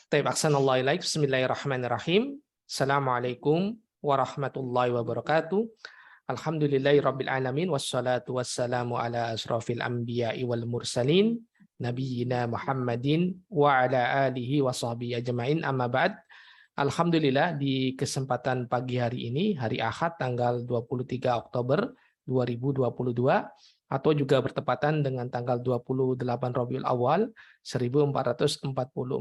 Taib ahsanallahu ilaik. Bismillahirrahmanirrahim. Assalamualaikum warahmatullahi wabarakatuh. Alhamdulillahi rabbil alamin wassalatu wassalamu ala asrafil anbiya'i wal mursalin nabiyyina Muhammadin wa ala alihi wa sahbihi ajma'in, amma ba'd. Alhamdulillah, di kesempatan pagi hari ini, hari Ahad tanggal 23 Oktober 2022, atau juga bertepatan dengan tanggal 28 Rabiul Awal 1444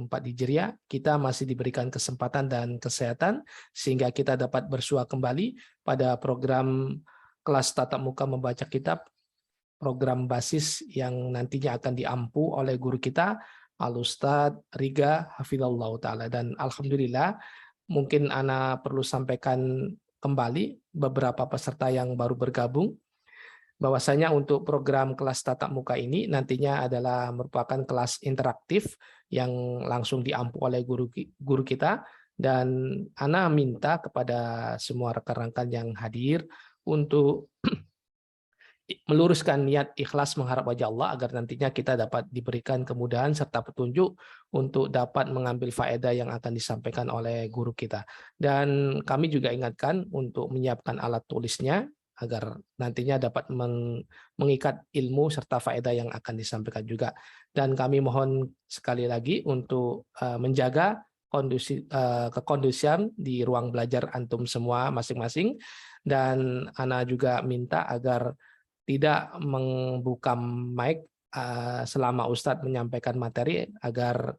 Hijriah, kita masih diberikan kesempatan dan kesehatan sehingga kita dapat bersua kembali pada program kelas tatap muka membaca kitab, program basis yang nantinya akan diampu oleh guru kita Al-Ustadz Riga Hafizallah Ta'ala. Dan alhamdulillah, mungkin Ana perlu sampaikan kembali beberapa peserta yang baru bergabung, bahwasanya untuk program kelas tatap muka ini nantinya adalah merupakan kelas interaktif yang langsung diampu oleh guru kita, dan Ana minta kepada semua rekan-rekan yang hadir untuk meluruskan niat ikhlas mengharap wajah Allah agar nantinya kita dapat diberikan kemudahan serta petunjuk untuk dapat mengambil faedah yang akan disampaikan oleh guru kita. Dan kami juga ingatkan untuk menyiapkan alat tulisnya agar nantinya dapat mengikat ilmu serta faedah yang akan disampaikan juga. Dan kami mohon sekali lagi untuk menjaga kekondusian di ruang belajar antum semua masing-masing. Dan Ana juga minta agar tidak membuka mic selama Ustadz menyampaikan materi, agar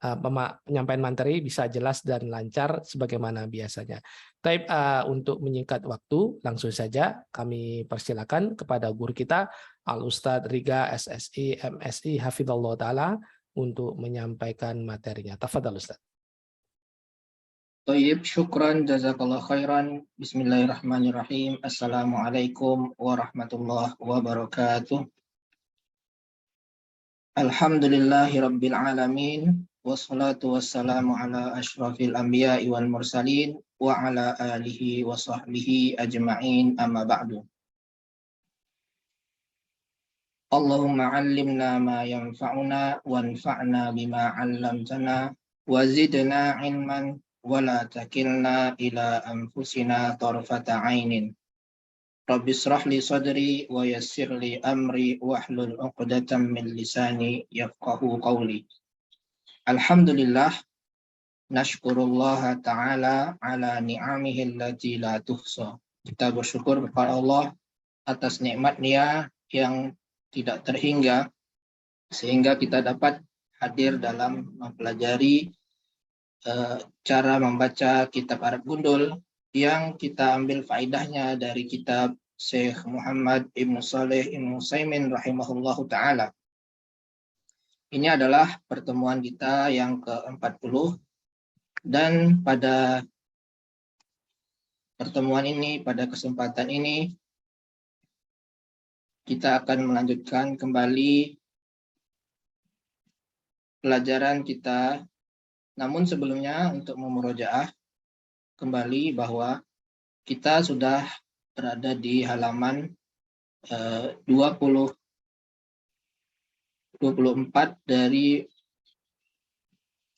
penyampaian materi bisa jelas dan lancar sebagaimana biasanya. Tapi untuk menyingkat waktu, langsung saja kami persilakan kepada guru kita Al-Ustadz Riga SSI MSI Hafizallah Ta'ala untuk menyampaikan materinya. Tafadhal Ustadz. Tayyib, syukran, jazakallah khairan. Bismillahirrahmanirrahim. Assalamualaikum warahmatullahi wabarakatuh. Alhamdulillahi rabbil alamin. Wassalatu wassalamu ala ashrafil anbiya'i wal mursalin wa ala alihi wa sahbihi ajma'in, amma ba'du. Allahumma allimna ma yanfa'una wanfa'na bima 'allamtana wa zidna ilman wala takilna ila anfusina tarfata ainin. Rabbi israh li sadri wa yassir li amri wahlul 'uqdatam min lisani yafqahu qawli. Alhamdulillah, nashkurullah ta'ala ala ni'amihi allati la tuhsa. Kita bersyukur kepada Allah atas nikmat-Nya yang tidak terhingga sehingga kita dapat hadir dalam mempelajari cara membaca kitab Arab Gundul yang kita ambil faedahnya dari kitab Syekh Muhammad Ibn Saleh Ibn Utsaimin rahimahullahu ta'ala. Ini adalah pertemuan kita yang ke-40, dan pada pertemuan ini, pada kesempatan ini, kita akan melanjutkan kembali pelajaran kita. Namun sebelumnya, untuk memurojaah kembali bahwa kita sudah berada di halaman 24 dari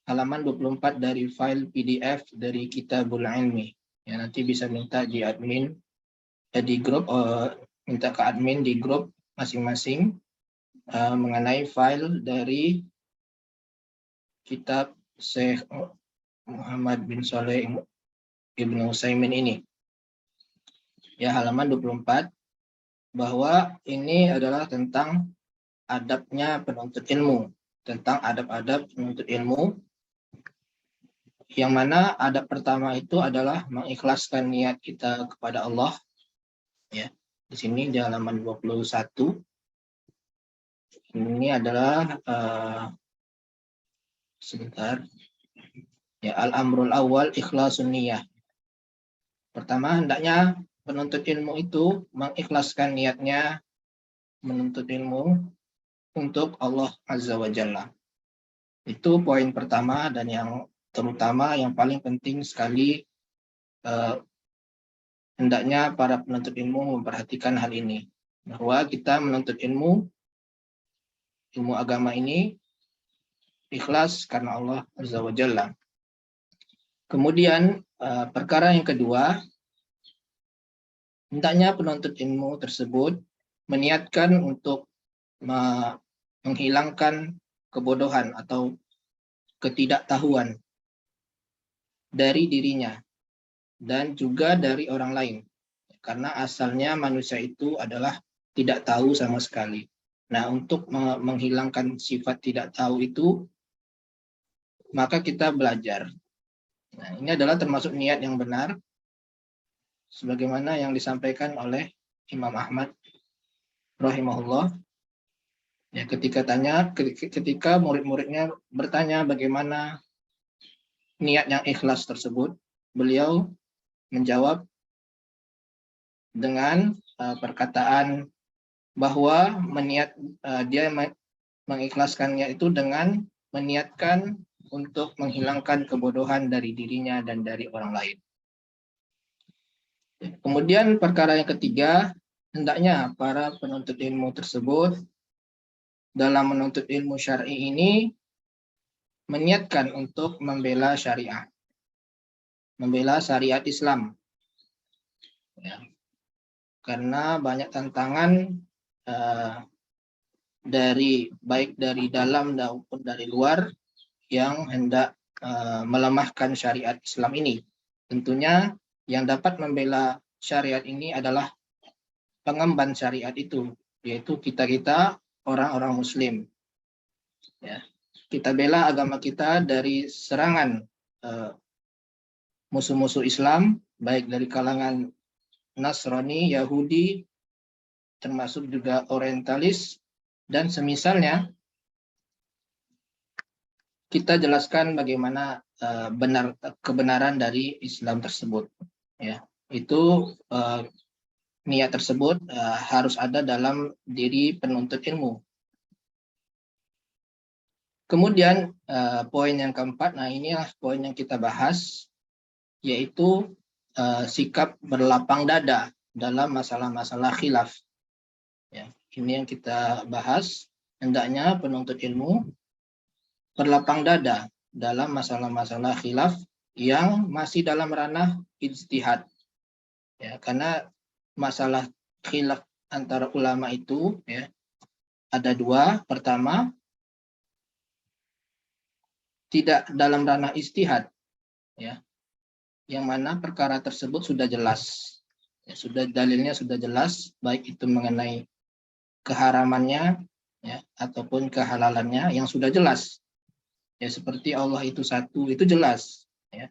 halaman 24 dari file PDF dari Kitabul Ilmi. Ya, nanti bisa minta di admin di grup, minta ke admin di grup masing-masing mengenai file dari kitab Syekh Muhammad bin Saleh Ibn Utsaimin ini. Ya, halaman 24, bahwa ini adalah tentang adabnya penuntut ilmu, tentang adab-adab penuntut ilmu, yang mana adab pertama itu adalah mengikhlaskan niat kita kepada Allah. Ya, di sini di halaman 21 ini adalah sebentar. Ya, al-amrul awal ikhlasun niyah. Pertama, hendaknya penuntut ilmu itu mengikhlaskan niatnya menuntut ilmu untuk Allah Azza wa Jalla. Itu poin pertama, dan yang terutama, yang paling penting sekali, hendaknya para penuntut ilmu memperhatikan hal ini, bahwa kita menuntut ilmu ilmu agama ini ikhlas karena Allah Azza wa Jalla. Kemudian perkara yang kedua, hendaknya penuntut ilmu tersebut meniatkan untuk menghilangkan kebodohan atau ketidaktahuan dari dirinya dan juga dari orang lain. Karena asalnya manusia itu adalah tidak tahu sama sekali. Nah, untuk menghilangkan sifat tidak tahu itu, maka kita belajar. Nah, ini adalah termasuk niat yang benar, sebagaimana yang disampaikan oleh Imam Ahmad rahimahullah. Ya, ketika murid-muridnya bertanya bagaimana niat yang ikhlas tersebut, beliau menjawab dengan perkataan bahwa dia mengikhlaskannya itu dengan meniatkan untuk menghilangkan kebodohan dari dirinya dan dari orang lain. Kemudian perkara yang ketiga, hendaknya para penuntut ilmu tersebut dalam menuntut ilmu syar'i ini meniatkan untuk membela syariat, membela syariat Islam. Ya. Karena banyak tantangan baik dari dalam maupun dari luar yang hendak melemahkan syariat Islam ini. Tentunya yang dapat membela syariat ini adalah pengemban syariat itu, yaitu kita orang-orang Muslim. Ya. Kita bela agama kita dari serangan musuh-musuh Islam, baik dari kalangan Nasrani, Yahudi, termasuk juga Orientalis, dan semisalnya. Kita jelaskan bagaimana kebenaran dari Islam tersebut. Ya, itu niat tersebut harus ada dalam diri penuntut ilmu. Kemudian poin yang keempat, nah inilah poin yang kita bahas, yaitu sikap berlapang dada dalam masalah-masalah khilaf. Ya, ini yang kita bahas, hendaknya penuntut ilmu berlapang dada dalam masalah-masalah khilaf yang masih dalam ranah ijtihad. Ya, karena masalah khilaf antara ulama itu ya, ada dua. Pertama, tidak dalam ranah ijtihad, ya, yang mana perkara tersebut sudah jelas, ya, dalilnya sudah jelas, baik itu mengenai keharamannya, ya, ataupun kehalalannya yang sudah jelas. Ya, seperti Allah itu satu, itu jelas. Ya.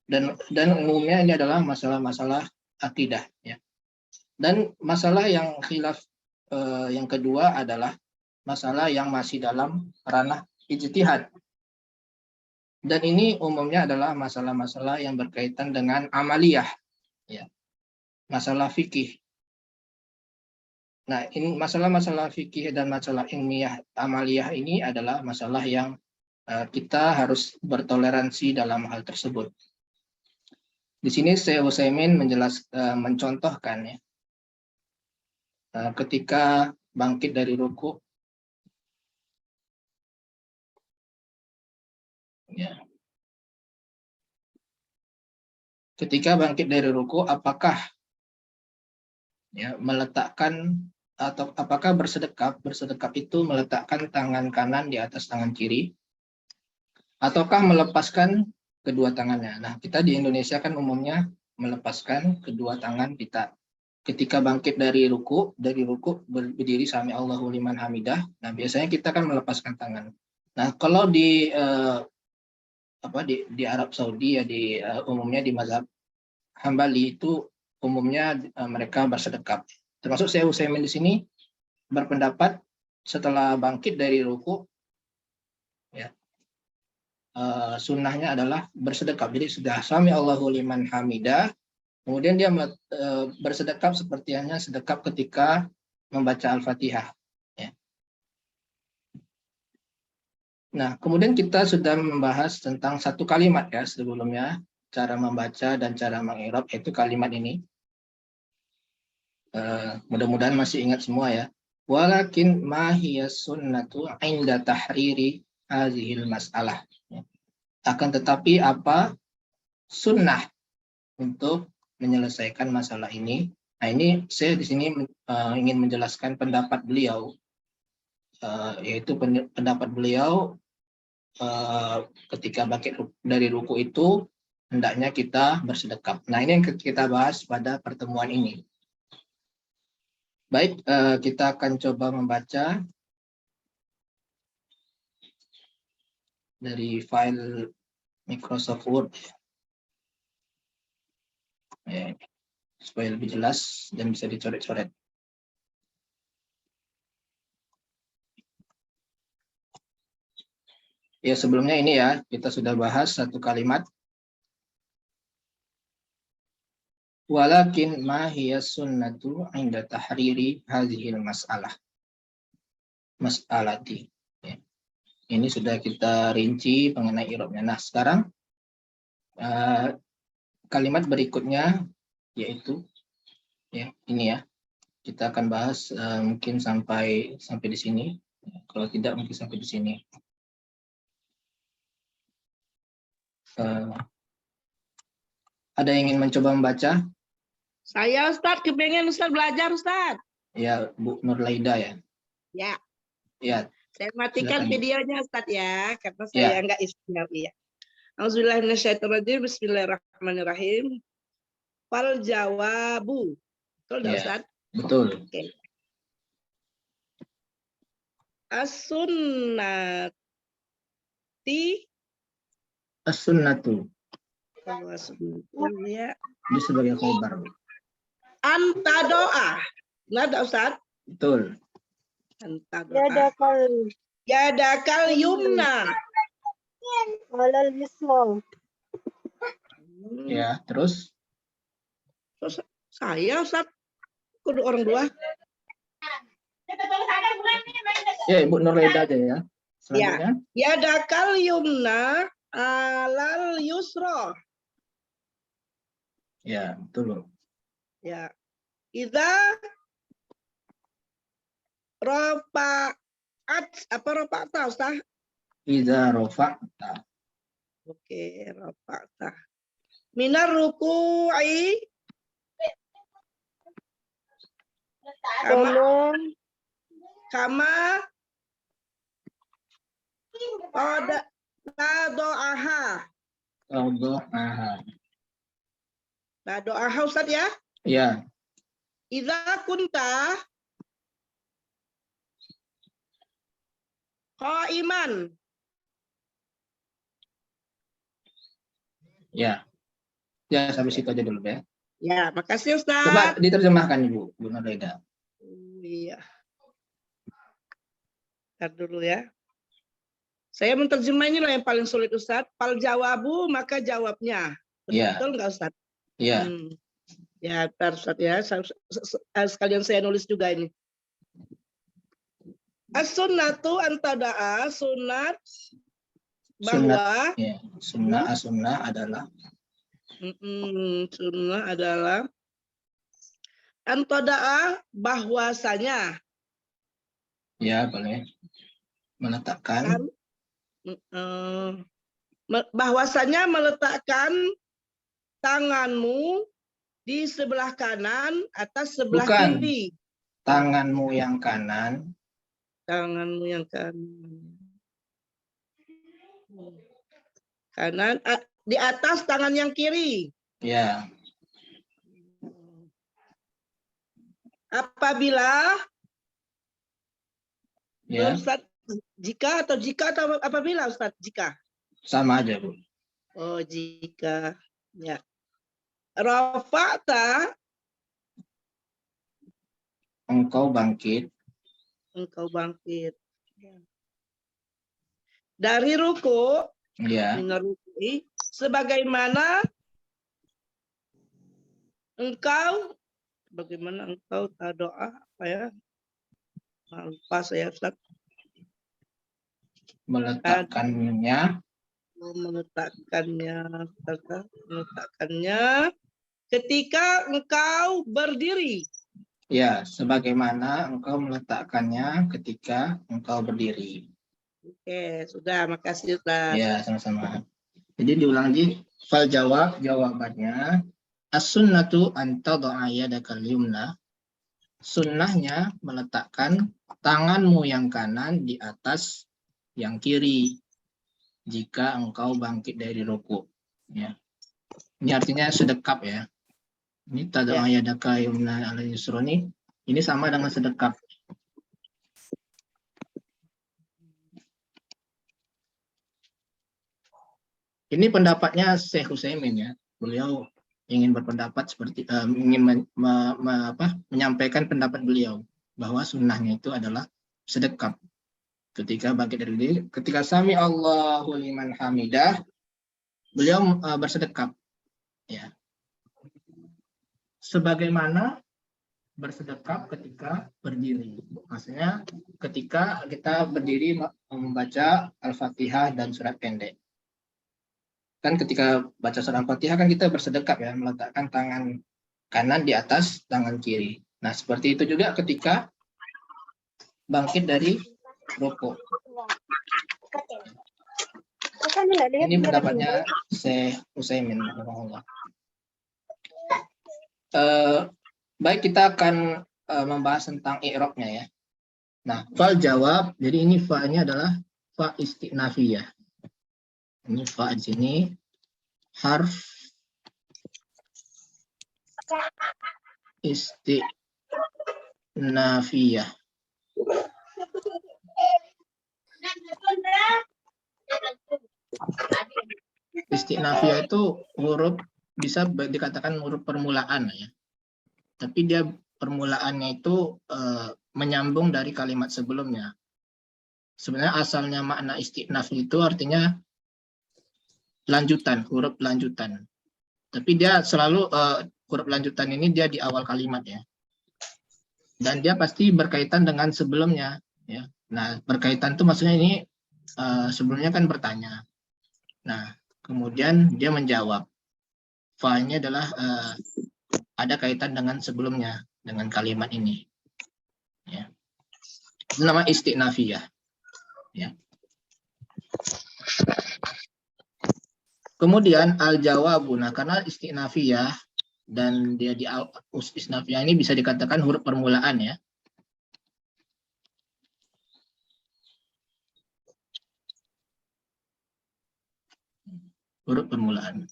Dan umumnya ini adalah masalah-masalah akidah. Ya. Dan masalah yang khilaf yang kedua adalah masalah yang masih dalam ranah ijtihad. Dan ini umumnya adalah masalah-masalah yang berkaitan dengan amaliyah, ya. Masalah fikih. Nah, ini masalah-masalah fikih dan masalah ilmiah amaliyah ini adalah masalah yang kita harus bertoleransi dalam hal tersebut. Di sini Syekh Utsaimin mencontohkan, ya, ketika bangkit dari ruku, ya. Ketika bangkit dari ruku, apakah, ya, meletakkan atau apakah bersedekap itu meletakkan tangan kanan di atas tangan kiri, ataukah melepaskan kedua tangannya. Nah, kita di Indonesia kan umumnya melepaskan kedua tangan kita ketika bangkit dari ruku berdiri sami Allahu liman hamidah. Nah, biasanya kita kan melepaskan tangan. Nah, kalau di Arab Saudi, ya, umumnya di mazhab Hambali itu umumnya mereka bersedekap. Termasuk Syekh Utsaimin di sini berpendapat setelah bangkit dari ruku, ya, sunnahnya adalah bersedekap. Jadi sudah sami Allahu liman hamidah, kemudian dia bersedekap seperti hanya sedekap ketika membaca Al-Fatihah. Ya. Nah, kemudian kita sudah membahas tentang satu kalimat, ya, sebelumnya, cara membaca dan cara mengi'rab, yaitu kalimat ini. Mudah-mudahan masih ingat semua, ya. Walakin ma hiya sunnatu inda tahriri hadhil mas'alah. Akan tetapi apa sunnah untuk menyelesaikan masalah ini? Nah, ini saya di sini ingin menjelaskan pendapat beliau, yaitu pendapat beliau ketika bangkit dari ruku itu hendaknya kita bersedekap. Nah, ini yang kita bahas pada pertemuan ini. Baik, kita akan coba membaca dari file Microsoft Word supaya lebih jelas dan bisa dicoret-coret. Ya, sebelumnya ini ya, kita sudah bahas satu kalimat. Walakin ma hiya sunnatu inda tahriri hadhil mas'alah. Mas'alati. Ya. Ini sudah kita rinci mengenai i'rabnya. Nah, sekarang kalimat berikutnya yaitu ya, ini ya. Kita akan bahas mungkin sampai di sini. Kalau tidak mungkin sampai di sini. Ada yang ingin mencoba membaca? Saya Ustadz, kepengen Ustadz belajar Ustadz. Ya, Bu Nurlaida ya. Ya. Ya. Saya matikan Silakan. Videonya Ustadz ya, karena Ya. saya nggak istimewa ya. Auzubillahiminasyaitonirrajim. Bismillahirrahmanirrahim. Fal jawabu. Betul dah Ya, Ustadz? betul. Oke. As-sunnati. As-sunnatu. Ya. Ini sebagai khobar. Anta doa. Benar dah Ustadz? Betul. Anta doa. Yadakal yumna. Alal yusra. Ya, terus? Terus saya Ustadz, kudu orang dua. Ya, Ibu Nurlaida aja ya. Selanjutnya. Ya. Yadakal yumna alal yusra. Ya, betul. Ya. Idza rafa'at, apa rafa'ta Ustaz? Iza rofa'ta. Oke, rafa'ta. Minar ruku'i kama pada tado'aha. Tado'aha Ustaz ya? Ya. Idza kunta qa'iman. Ya. Ya, sampai situ aja dulu ya. Ya, makasih Ustaz. Coba diterjemahkan Ibu Nurlaida. Iya. Ntar dulu ya. Saya menerjemah ini loh yang paling sulit Ustaz. Fal jawabu, maka jawabnya. Ya. Betul nggak Ustaz? Ya. Ya, ntar Ustaz ya. Sekalian saya nulis juga ini. As-sunnatu antada'a, sunat bahwa ya. Sunnah adalah sunnah adalah antada'a bahwasanya. Ya, boleh. Meletakkan bahwasanya meletakkan tanganmu di sebelah kanan atas sebelah kiri. Tanganmu yang kanan. Tanganmu yang kanan. Kanan di atas tangan yang kiri. Ya. Apabila Ya. Ustaz, jika atau apabila Ustaz? Jika. Sama aja, Bu. Oh, jika. Ya. Rafa'ta. Engkau bangkit. Engkau bangkit. Dari ruku. Ya. Ruku'i. Sebagaimana engkau doa apa ya? Lupa saya Ustaz. Meletakkannya ketika engkau berdiri. Ya, sebagaimana engkau meletakkannya ketika engkau berdiri. Oke, sudah, makasih Ustaz. Ya, sama-sama. Jadi diulang lagi, fal jawab, jawabannya, as-sunnatu an tad'a yadakal yumna. Sunnahnya meletakkan tanganmu yang kanan di atas yang kiri jika engkau bangkit dari ruku. Ya. Ini artinya sedekap ya. Ini tad'a yadaka yumna ala yusroni. Ini sama dengan sedekap. Ini pendapatnya Syekh Utsaimin ya. Beliau ingin berpendapat seperti ingin menyampaikan pendapat beliau bahwa sunnahnya itu adalah sedekap. Ketika bangkit dari diri, ketika sami Allahu liman hamidah, beliau bersedekap. Ya. Sebagaimana bersedekap ketika berdiri. Maksudnya ketika kita berdiri membaca Al-Fatihah dan surat pendek. Kan ketika baca surat Al-Fatihah kan kita bersedekap ya, meletakkan tangan kanan di atas tangan kiri. Nah, seperti itu juga ketika bangkit dari rukuk. Ini pendapatnya Syekh Utsaimin rahimahullah. Baik, kita akan membahas tentang i'rabnya ya. Nah, fal jawab, jadi ini fa-nya adalah fa istinafiyah. Ini fa di sini harf istinafiyah. Istinafiyah itu huruf bisa dikatakan huruf permulaan ya. Tapi dia permulaannya itu menyambung dari kalimat sebelumnya. Sebenarnya asalnya makna istinaf itu artinya lanjutan, huruf lanjutan. Tapi dia selalu huruf lanjutan ini dia di awal kalimat ya. Dan dia pasti berkaitan dengan sebelumnya ya. Nah, berkaitan itu maksudnya ini sebelumnya kan bertanya. Nah, kemudian dia menjawab. Fa-nya adalah ada kaitan dengan sebelumnya, dengan kalimat ini. Ya. Itu nama istinafiyah. Ya. Kemudian al-jawabu, nah karena istinafiyah dan dia di istinafiyah ini bisa dikatakan huruf permulaan ya. Huruf permulaan.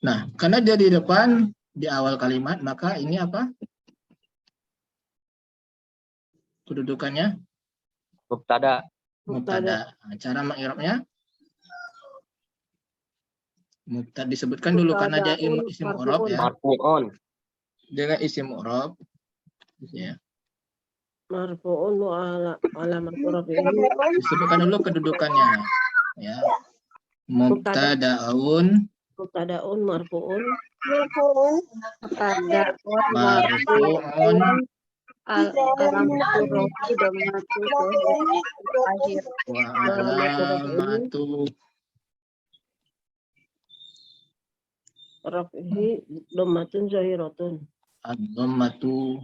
Nah, karena dia di depan, di awal kalimat, maka ini apa? Kedudukannya? Mubtada. Mubtada. Nah, cara mengi'rabnya? Mubtada disebutkan dulu karena dia isim mu'rab ya. Marfu'un. Dengan isim mu'rab. Ya. Marfu'un wa alamat rafi'i. Disebutkan dulu kedudukannya. Ya. Mubtada'un. Mubtada'un marfu'un. Marfu'un. Alamatu rafi'i dhammatu akhir. Wa alamatu Rafi'i dhammatun zahiratun. ad-dhammatu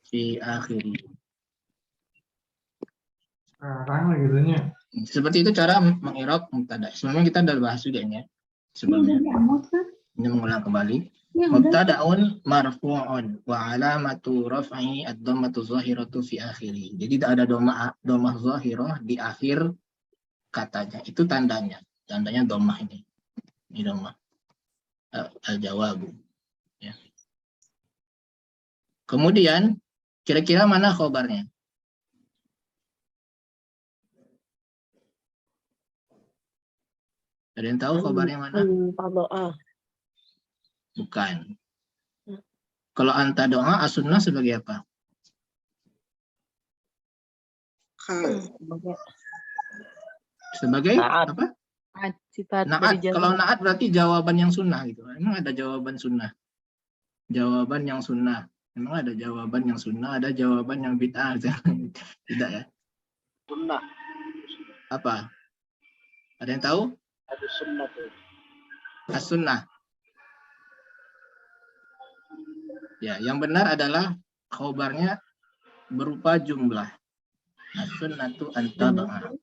fi akhiri. Sekarang lagi tanya. Seperti itu cara mengi'rab mubtada. Sebelumnya kita udah bahas juga ini ya. Sebelumnya. Ini mengulang kembali. Mubtada'un marfu'un wa alamatu raf'i ad-dhammatu zahiratu fi akhiri. Jadi tidak ada dhammah zahirah di akhir katanya. Itu tandanya. Tandanya dhammah ini. Ini dhammah. Al-jawabu. Ya. Kemudian kira-kira mana khobarnya? Ada yang tahu khobarnya mana? Tadoa. Bukan. Kalau anta doa as-sunnah sebagai apa? Sebagai Naat. apa? Sifat Naat. Kalau naat berarti jawaban yang sunnah gitu. Emang ada jawaban sunnah? Jawaban yang sunnah. Emang ada jawaban yang sunnah, ada jawaban yang bid'ah. Tidak ya? Sunnah. Apa? Ada yang tahu? As-sunnah. Ya, yang benar adalah khobarnya berupa jumlah. As-sunnatu an-taba'ah.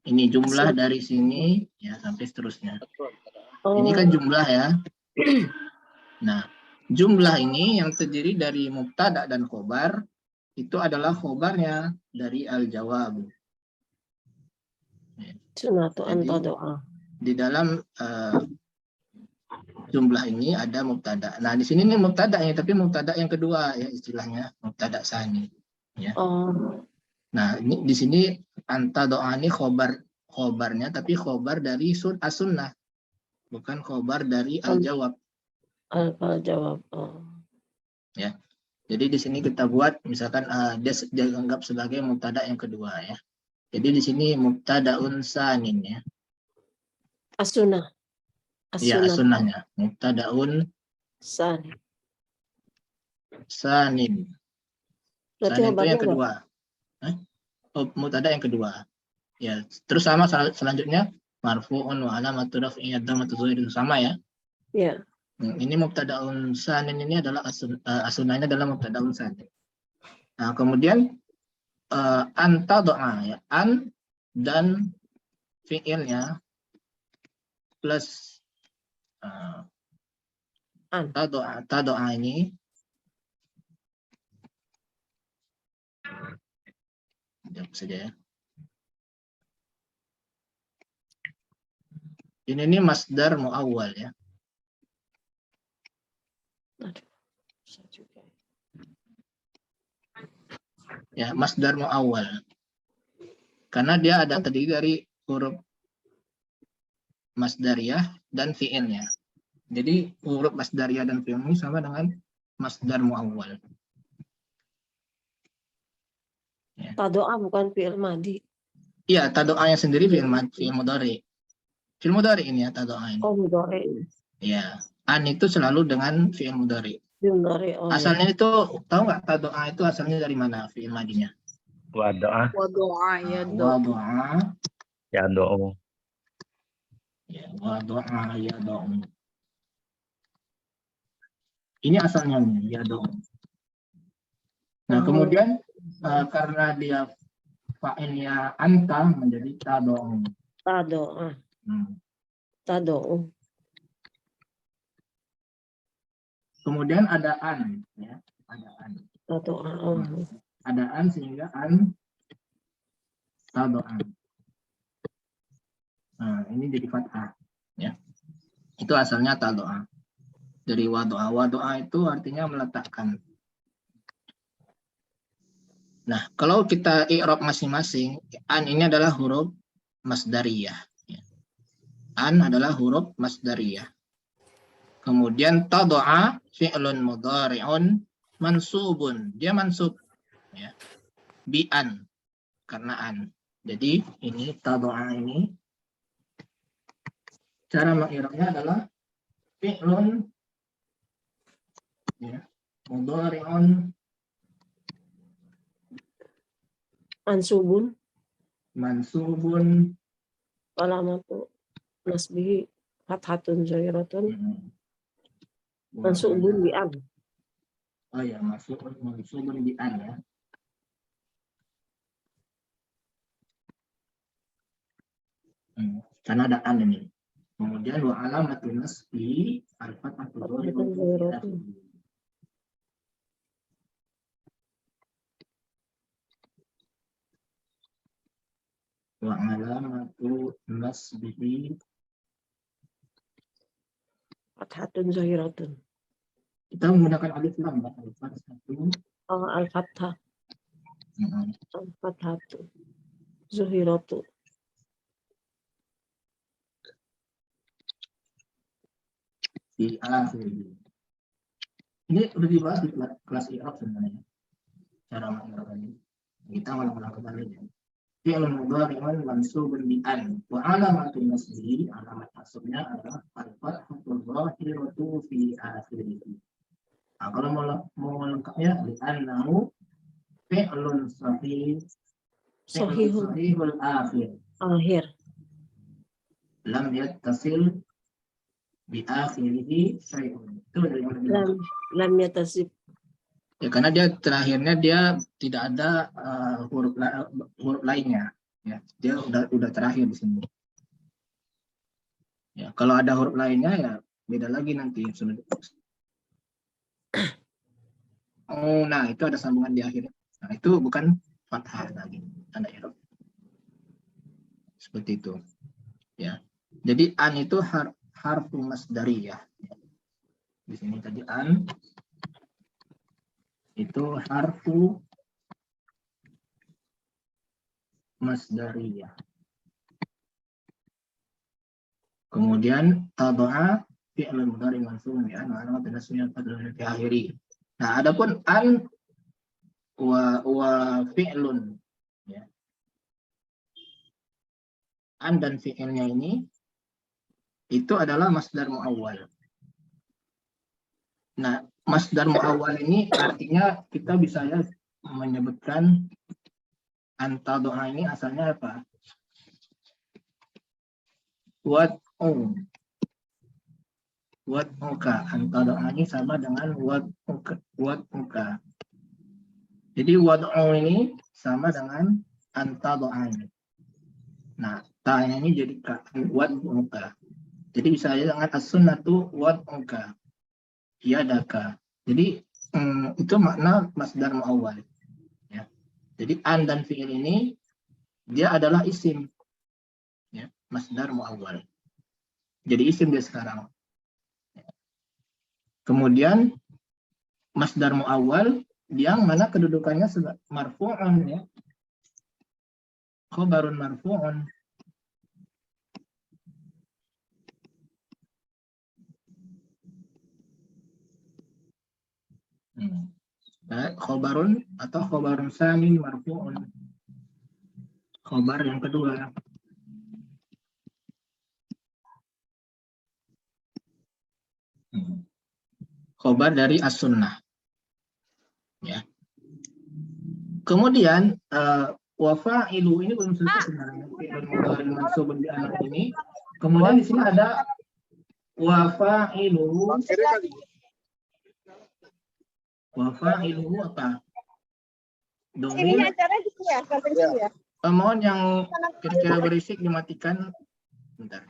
Ini jumlah dari sini ya sampai seterusnya. Ini kan jumlah ya. Nah, jumlah ini yang terdiri dari mubtada dan khobar itu adalah khobarnya dari al-jawab. Sunnatu Jadi, anta doa. di dalam jumlah ini ada mubtada. Nah, di sini nih mubtada'nya, tapi mubtada yang kedua ya istilahnya, mubtada tsani. Ya. Oh, Nah, ini di sini anta doa ini khobarnya, tapi khobar dari as-sunnah, bukan khobar dari al-jawab. al-jawab. Oh. Ya. Jadi di sini kita buat misalkan dia dianggap sebagai mubtada yang kedua ya. Jadi di sini mubtadaun sanin ya. As-sunnah. Ya, As-sunnah. as-sunnahnya. Mubtadaun Sani. sanin. Berarti Sanin itu khobarnya yang apa? kedua. Oh, mubtada yang kedua. Ya, terus sama selanjutnya marfu'un wa alamatu raf'ihi ad-dhammatu dzahiratu sama ya. Ya. Ini mubtadaun sanin ini adalah as-sunnahnya adalah mubtadaun sanin. Nah, kemudian anta doa ya, an dan fiilnya plus An. tadoa ini jawab saja ya. Ini masdar muawwal ya. Aduh, susah juga. Ya, masdar muawwal. Karena dia ada terdiri dari huruf masdariyah dan fiilnya. Jadi huruf masdariyah dan fiil ini sama dengan masdar muawwal. Ya. Tadoa bukan fi'il madi. Iya, tadoanya sendiri fiil mudhari. Fiil mudhari ini ya tadoa ini. Oh, mudhari. Ya, an itu selalu dengan fiil mudhari. Mudhari. Oh, Asalnya itu tahu nggak tadoa itu asalnya dari mana fiil madinya? Wadoa. Wadoa ya do. Wadoa. Ya doa. Ya, wadoa ya doa. Ini asalnya ya doa. Nah, kemudian karena dia fa'ilnya anta menjadi tadoa. tadoa. Tadoa. Kemudian ada an ya, ada an. Tadoa. Oh. Ada an sehingga an tadoa. Nah, ini jadi fathah ya. Itu asalnya tadoa. Dari wadoa. Wadoa itu artinya meletakkan. Nah, kalau kita i'rab masing-masing, an ini adalah huruf masdariyah. An adalah huruf masdariyah. Kemudian tadoa fi'lun mudhari'un mansubun. Dia mansub ya. Bi an, karena an. Jadi ini tadoa ini cara meng'irabnya adalah fi'lun ya, mudhari'un Mansubun. mansubun Alamatu nasbihi fathatun zahiratun. Mansubun bi an. Oh ya, mansubun bi an ya. Karena ada an ini. Kemudian wa alamatun nasbi al-fathatu zahiratun. Wa alamatu nasbihi Fathatun zahiratun. kita menggunakan alif lam ya, al-fathatu. Oh, al-fathah. Al-fathatu zahiratu. Di akhir. Ini udah dibahas di kelas i'rab sebenarnya. Cara mengi'rab ini. Kita ulang-ulang kembali ya. Fi'lun mudhari'un mansubun bi an wa alamatun nasbihi, alamat nasbnya adalah al-fathatu zahiratu fi akhirih. Nah, kalau mau lengkapnya li annahu fi'lun sahihul akhir. akhir. Lam yattasil bi akhirihi syai'un. Itu dari yang lebih lengkap. Lam yatasib. Ya, karena dia terakhirnya dia tidak ada huruf lainnya. Ya, dia udah terakhir di sini. Ya, kalau ada huruf lainnya ya beda lagi nanti. Oh, nah itu ada sambungan di akhir. Nah, itu bukan fathah lagi, tanda i'rab. Seperti itu. Ya. Jadi an itu harfu masdariyah. Di sini tadi an itu harfu masdariyah. Kemudian taba'a fi'lun mudhari mansubun bi an wa alamat nasbihil fathah fi akhiri. Nah, adapun an wa fi'lun, ya. An dan fi'ilnya ini itu adalah masdar muawwal. Nah, masdar muawwal ini artinya kita bisa ya menyebutkan antadoa ini asalnya apa? Wad'uka. Antadoa ini sama dengan wad'uka. Jadi wad'u ini sama dengan antadoa. Nah, ta'nya ini jadi wad'uka. Jadi bisa aja dengan as-sunnatu wad'uka. Yadaka. Jadi itu makna masdar muawwal. Ya. Jadi an dan fi'il ini dia adalah isim. Ya, masdar muawwal. Jadi isim dia sekarang. Ya. Kemudian masdar muawwal yang mana kedudukannya marfu'un, ya. Khobarun marfu'un. Khobarun atau khobarun samin marfu'un. Khobar yang kedua. Khobar dari as-sunnah. Ya. Kemudian wafa'ilu ini belum selesai sebenarnya. Mansubun bi an ini. Kemudian di sini ada wafa'ilu. Wafa'ilu apa? Ini acara di sini ya, sampai di sini ya. Mohon yang kira-kira berisik dimatikan. Bentar.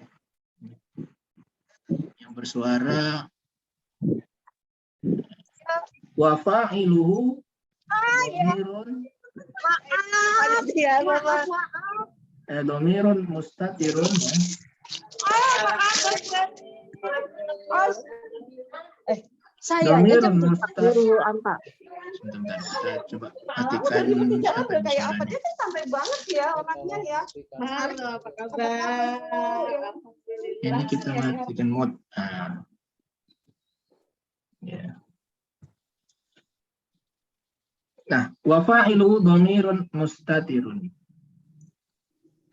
Yang bersuara. Wafa'iluhu dhamirun Ya, Bapak. dhamirun mustatirun, ya. Saya Dhamirun mustatirun. Anta. Sebentar, saya coba matikan apa yang kayak apa suaranya. dia kan sampai banget ya orangnya ya. Halo, apa kabar? Ini kita matikan mode. Nah. Ya. Nah, wafa'ilu dhamirun mustatirun.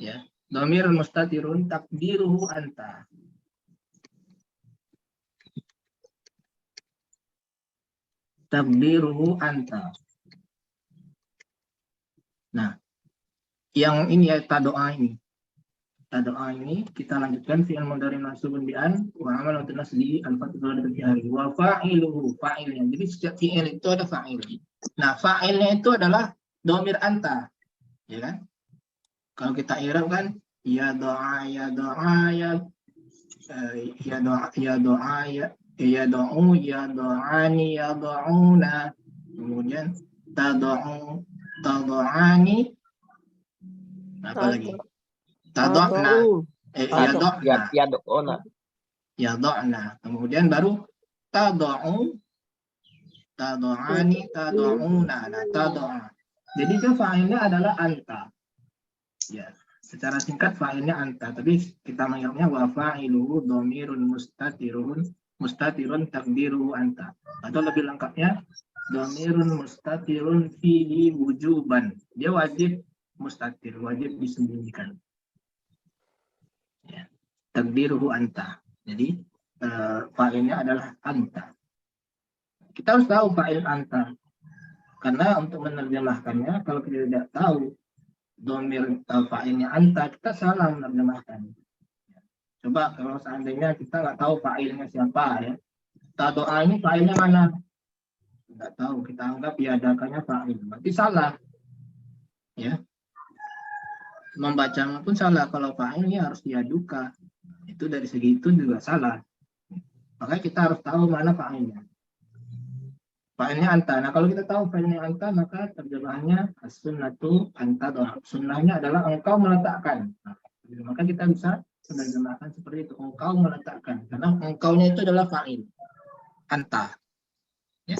Ya, dhamirun mustatirun takdiruhu anta. Takdiruhu anta. Nah, yang ini ya tadoa ini. Tadoa ini kita lanjutkan fi'il mudhari mansubun bi an wa amal nasbi al-fathah fi hari wa fa'iluhu fa'ilnya. Jadi setiap fi'il itu ada fa'il. Nah, fa'ilnya itu adalah dhamir anta. Ya kan? Kalau kita i'rab kan ya doa ya doa ya doa ya doa ya do'u ya do'ani ya do'una. Kemudian tado'ani apa lagi? Tado'na. Ya do'na. Kemudian baru tado'u tado'ani tado'una. Nah, tado'a. Jadi itu fa'ilnya adalah anta. Ya, secara singkat fa'ilnya anta, tapi kita mengingatnya wa fa'iluhu dhamirun mustatirun takdiruhu anta. Atau lebih lengkapnya dhamirun mustatirun fihi wujuban. Dia wajib mustatir, wajib disembunyikan. Ya, takdiruhu anta. Jadi fa'ilnya adalah anta. Kita harus tahu fa'il anta. Karena untuk menerjemahkannya kalau kita tidak tahu domir fa'ilnya anta, kita salah menerjemahkan. Coba kalau seandainya kita nggak tahu fa'ilnya siapa ya, kita doa ini fa'ilnya mana? Nggak tahu, kita anggap yadakanya fa'il, berarti salah. Ya, membacanya pun salah. Kalau fa'ilnya harus yaduka, itu dari segi itu juga salah. Makanya kita harus tahu mana fa'ilnya. Fa'ilnya anta. Nah, kalau kita tahu fa'ilnya anta, maka terjemahannya as-sunnatu anta doa. Sunnahnya adalah engkau meletakkan. Nah, maka kita bisa menerjemahkan seperti itu, engkau meletakkan. Karena engkaunya itu adalah fa'il. Anta. Ya.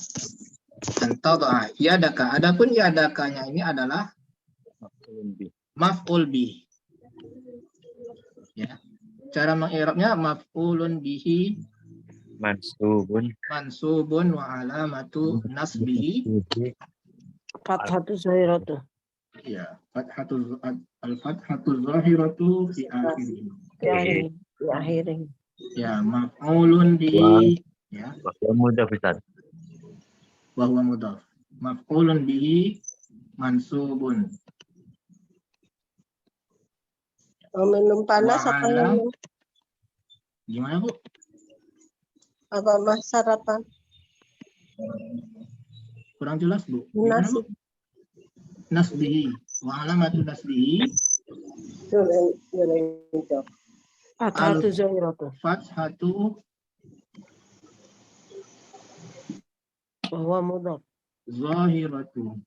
Anta doa. Yadaka. Adapun yadakanya ini adalah maf'ul bih. Ya. Cara mengi'rabnya maf'ulun bihi mansubun wa alamatu nasbihi Fathatun zahiratu. ya al-fathatul zahiratu fi akhirih. Di akhirin. Ya, maf'ulun bihi ya mudah Ustaz. wa huwa mudhaf. Maf'ulun bihi mansubun. Mau minum panas Wa apa alam- minum? Gimana, Bu? Apa mas sarapan? Kurang jelas, Bu. Gimana, Nasi. Bu? Nasbihi. Wa alamatu nasbihi Fathatun zahiratu. fathatu Bahwa mudhaf. zahiratu.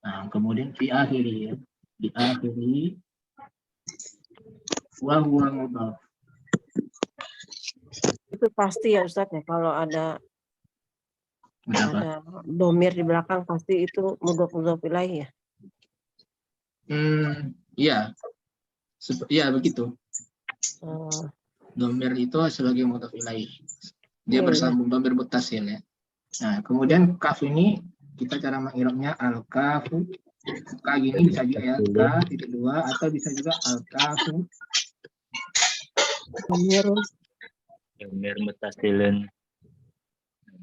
Nah, kemudian fi akhiri ya. Di akhiri wa huwa mudhaf. Itu pasti ya Ustaz ya, kalau ada Berapa? domir di belakang pasti itu mudhaf ilaih ya. Iya. Iya, begitu. Oh, Domir itu sebagai mudhaf ilaih. Dia Iya, bersambung domir muttasil ya. Nah, kemudian kaf ini kita cara mengi'rabnya al-kafu. K gini bisa juga ya, K titik dua, atau bisa juga al-kafu domirun Domir mutasilun.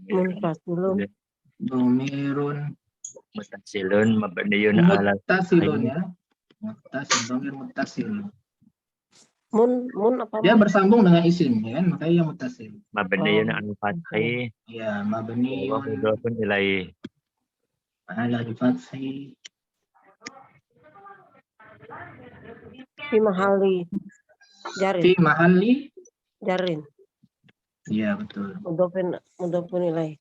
munfasilun. domirun Mutasilun mabniun ala muttasilun ya. Muttasil, domir muttasil. Mun apa? Dia bersambung dengan isim ya kan, makanya dia muttasil. mabniun Oh. ala fathi Ya, wa mabniun mudhafun ilaih. ala al-fathi. Fi mahali Fi jarin. mahalli. Jarin. Ya, betul. Mudhafun ilaih.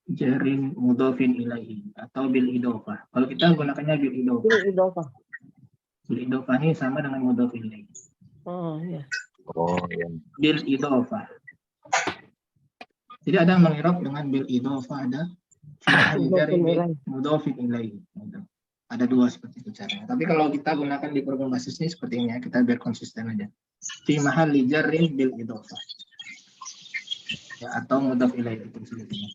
Jarin mudhafin ilaihi atau bil idofah. Kalau kita gunakannya bil idofah. Bil idhofah. Bil idofah ini sama dengan mudhafin ilaihi. Oh ya. Oh ya. Bil idofah. Jadi ada yang mengi'rab dengan bil idofah, ada Mudhafun ilaih. mudhafin ilaihi. Ada dua seperti itu caranya. Tapi kalau kita gunakan di program basis ini seperti ini ya, kita biar konsisten aja. Fi mahalli jarrin bil idofah. Ya, atau mudhaf ilaihi itu sebetulnya.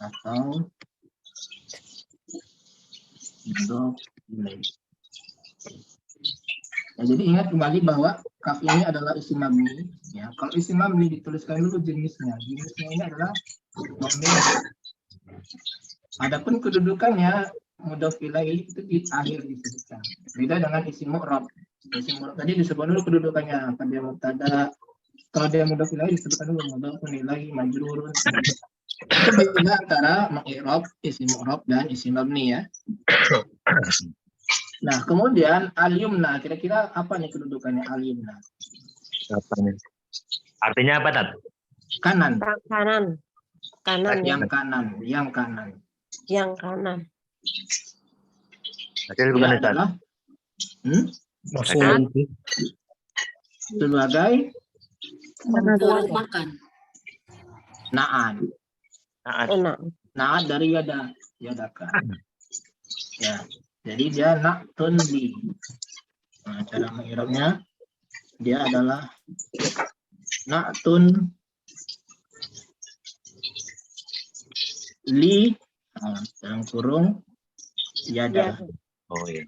Atau mudhaf ilaihi. Ya, jadi ingat kembali bahwa kaf ini adalah isim mabni. Ya, kalau isim mabni dituliskan dulu jenisnya. Jenisnya ini adalah domir. Adapun kedudukannya mudhaf ilaihi itu di akhir disebutkan. Beda dengan isim mu'rab. Isim mu'rab tadi disebut dulu kedudukannya. Apa dia mubtada? Kalau dia mudhaf ilaihi disebutkan dulu mudhafun ilaihi majrurun. Itu beda antara mengi'rab isim mu'rab dan isim mabni ya. Nah, kemudian al-yumna, kira-kira apa nih kedudukannya al-yumna? Artinya apa, Tat? Kanan. Kanan. Kanan ya. Yang kanan, yang kanan. Yang kanan. Hasil bukan Dia Ustaz. adalah Maf'ulun bih. sebagai makan. na'at. Enak. Na'at dari yadaka. Ya. Jadi dia na'tun li. Nah, cara mengi'rabnya dia adalah na'tun li dalam kurung yada. Oh iya.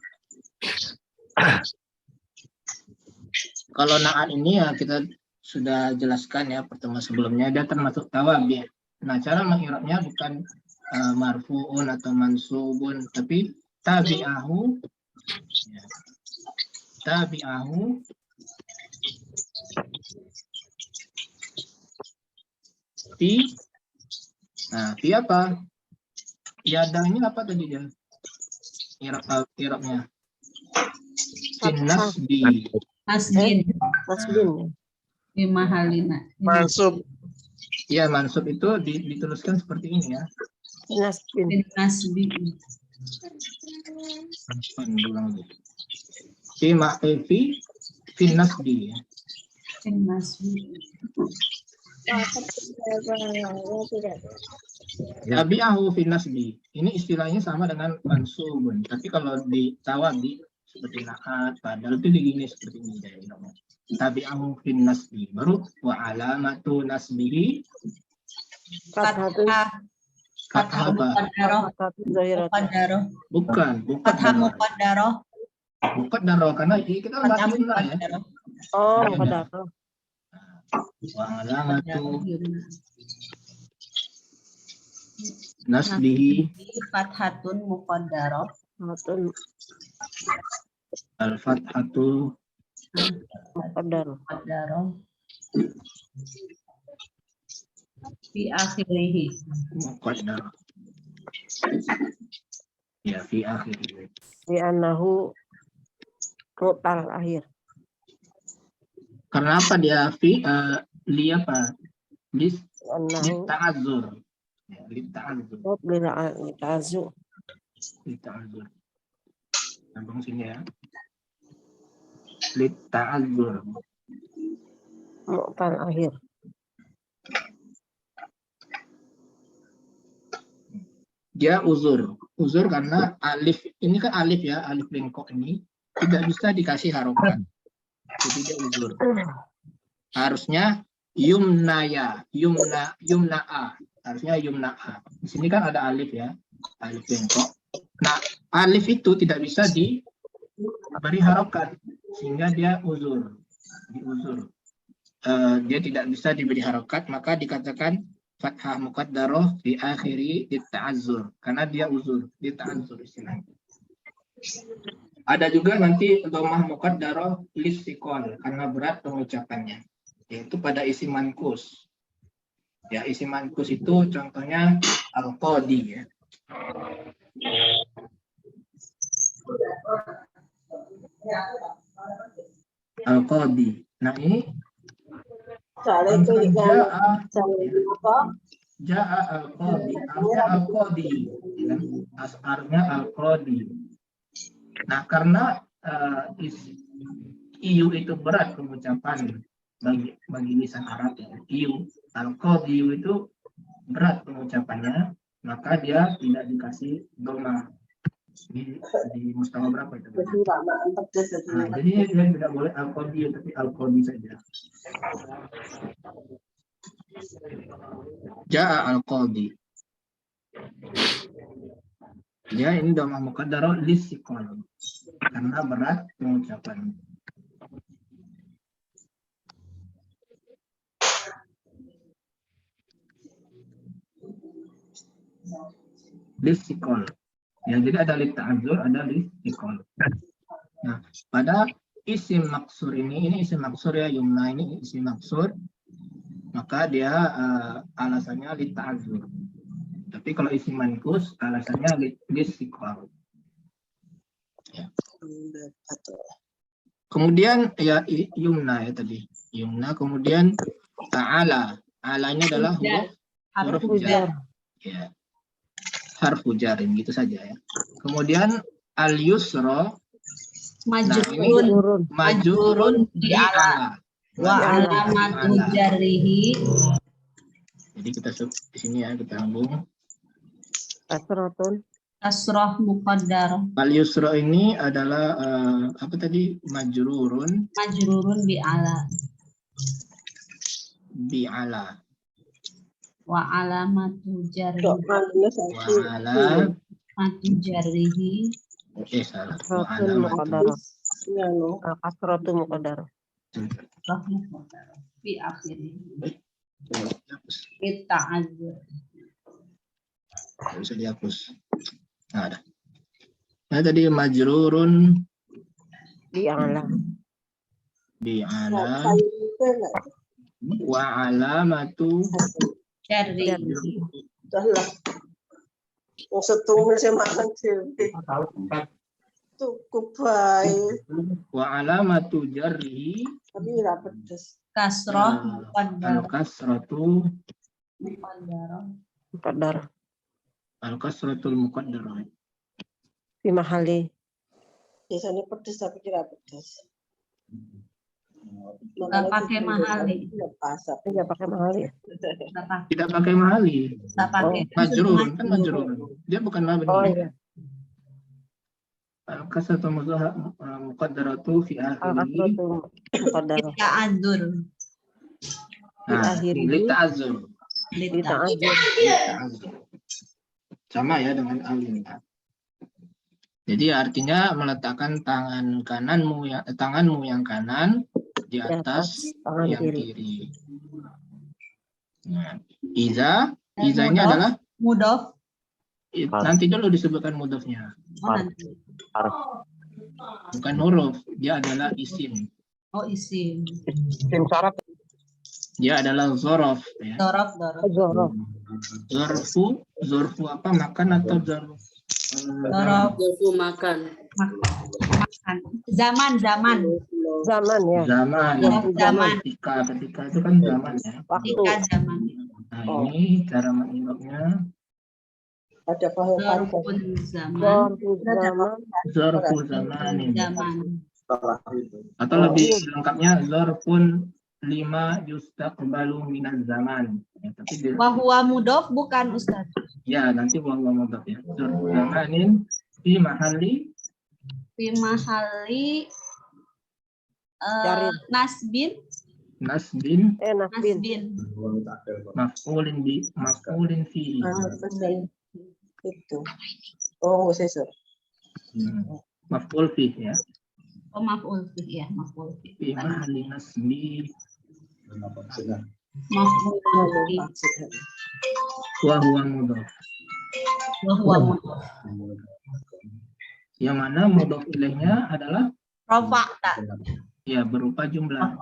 Kalau na'at ini ya kita sudah jelaskan ya pertemuan sebelumnya, dia termasuk tawabi. Nah, cara mengi'rabnya bukan marfu'un atau mansubun, tapi tabi'ahu Ya. Tabi'ahu fi. Nah, fi apa? Yadanya apa tadi dia? Irabnya. Nasbi. Masbin. Di mahalina. Mansub. Ya, mansub itu dituliskan seperti ini ya. Nasbin. Nasbi. Fi nasbi ya. Tabi'ahu fi nasbi. Ini istilahnya sama dengan mansubun. Tapi kalau di tawabi seperti naat, padahal itu digini seperti ini dari nomor. Tabi'ahu fi nasbi. Baru wa alamatu nasbihi Fathah apa? Bukan muqaddarah. Muqaddarah karena kita bahas yumna ya. Oh, muqaddarah. Wa alamatu nasbihi Fathatun muqaddarah. al-fathatu Muqaddarah. Fi akhirih. muqaddarah. Ya, fi akhirih. Di anahu total akhir. Karena apa dia fi li apa? Li Anahu ta'azzur. Ya, li ta'azzur. ta'azu. Li ta'azzur. Sambung sini ya. Li ta'azzur. Total akhir. Dia uzur. Uzur karena alif ini kan alif ya, alif bengkok ini tidak bisa dikasih harokat. Jadi dia uzur. Harusnya yumnaya, yumna'a. Harusnya yumna'a. Di sini kan ada alif ya, alif bengkok. Nah, alif itu tidak bisa diberi harokat sehingga dia uzur. Diuzur. Dia tidak bisa diberi harokat, maka dikatakan fathah muqaddarah di akhiri dita'azzur karena dia uzur, dita'azzur istilahnya. Ada juga nanti dhammah muqaddarah listiqol karena berat pengucapannya, yaitu pada isim mankus. Ya, isim mankus itu contohnya al-qadi ya. Al-qadi. Nah, ini Ja'a al-qadi, al-qadi, asarnya al-qadi. Nah, karena iu itu berat pengucapan bagi lisan Arab ya. Iu, al-qadi itu berat pengucapannya, maka dia tidak dikasih doma di mustawa berapa itu? Nah, jadi dia tidak boleh al-qadi tapi al-qadi saja. Ja'a al-qadi. Ya, ini dhammah muqaddarah listiqol karena berat pengucapan. Listiqol. Ya, jadi ada lita'adzur, ada listiqol. Nah, pada isim maksur ini isim maksur ya, yumna ini isim maksur, maka dia alasannya lita'adzur. Tapi kalau isim mankus alasannya listiqol. Ya. Kemudian ya yumna ya tadi. Yumna, kemudian ta'ala. Alanya adalah huruf jar. Ya. Harfu jarin gitu saja ya. Kemudian al-yusra majurun di ala. Wa alamatu jarrihi. Jadi kita di sini ya, kita sambung. Kasrah muqaddarah. Al-yusra ini adalah apa tadi? Majrurun bi ala. Bi ala. Wa alamatu jarrihi. Wa alamatu jarrihi. Oke, salah. Wa alamatu. Kasratu muqaddarah. Fi akhirih. Ta'azzur. Bisa dihapus. Nah, ada. Nah, tadi majrurun Bi'ala. bi'ala wa alamatu Dari wa alamatu jarhi kasroh muqaddar al-kasratu Muqaddar. al-kasratul muqaddarah. Fi mahali. nggak pakai mahali, Tidak pakai mahali. nggak pakai, Tidak pakai mahali. nggak pakai. Majrur kan majrur. Dia bukan mabni. Oh iya. Al-kasratu muqaddaratu fi akhirih. Al-kasratu muqaddar. Kita adur, Nah, akhirih. lita'azzur. Dita'adzur. Sama ya dengan alimah. Jadi artinya meletakkan tanganmu yang kanan di atas tangan yang kiri. kiri. Nah, iza ini adalah mudof. nanti dulu disebutkan mudhofnya. Oh, nanti. Bukan huruf, dia adalah isim. Oh, isim. Tim syarat. Dia adalah zorof. Ya. Dorof. Zorof. Zorfu apa makan atau zorf? Dorof. Makan. Makan. Zaman. Zaman ya. Zaman. Ketika itu kan zaman ya. Waktu. Ketika zaman. Nah, ini cara mengingatnya. Dorpun zaman. Zorfu zaman ini. Zaman. Atau lebih lengkapnya zorfun 5 yustaqbalu minaz zaman. Ya, tapi Wahwa mudof bukan Ustaz. ya nanti huwa mudhaf ya. Zorfu zamanin fi mahali Fi mahali Cari. nasbin. nasbin Nasbin. maf'ulin fi. Itu. Oh, sesuk. Maf'ul fi ya. Oh, maf'ul fi, ya, maf'ul fi. Fi mahali nasbi Maf'ul fi. wa huwa mudhaf. Wahwa mudof. Yang mana mudhaf ilaihnya adalah Rafa'ta. ya berupa jumlah.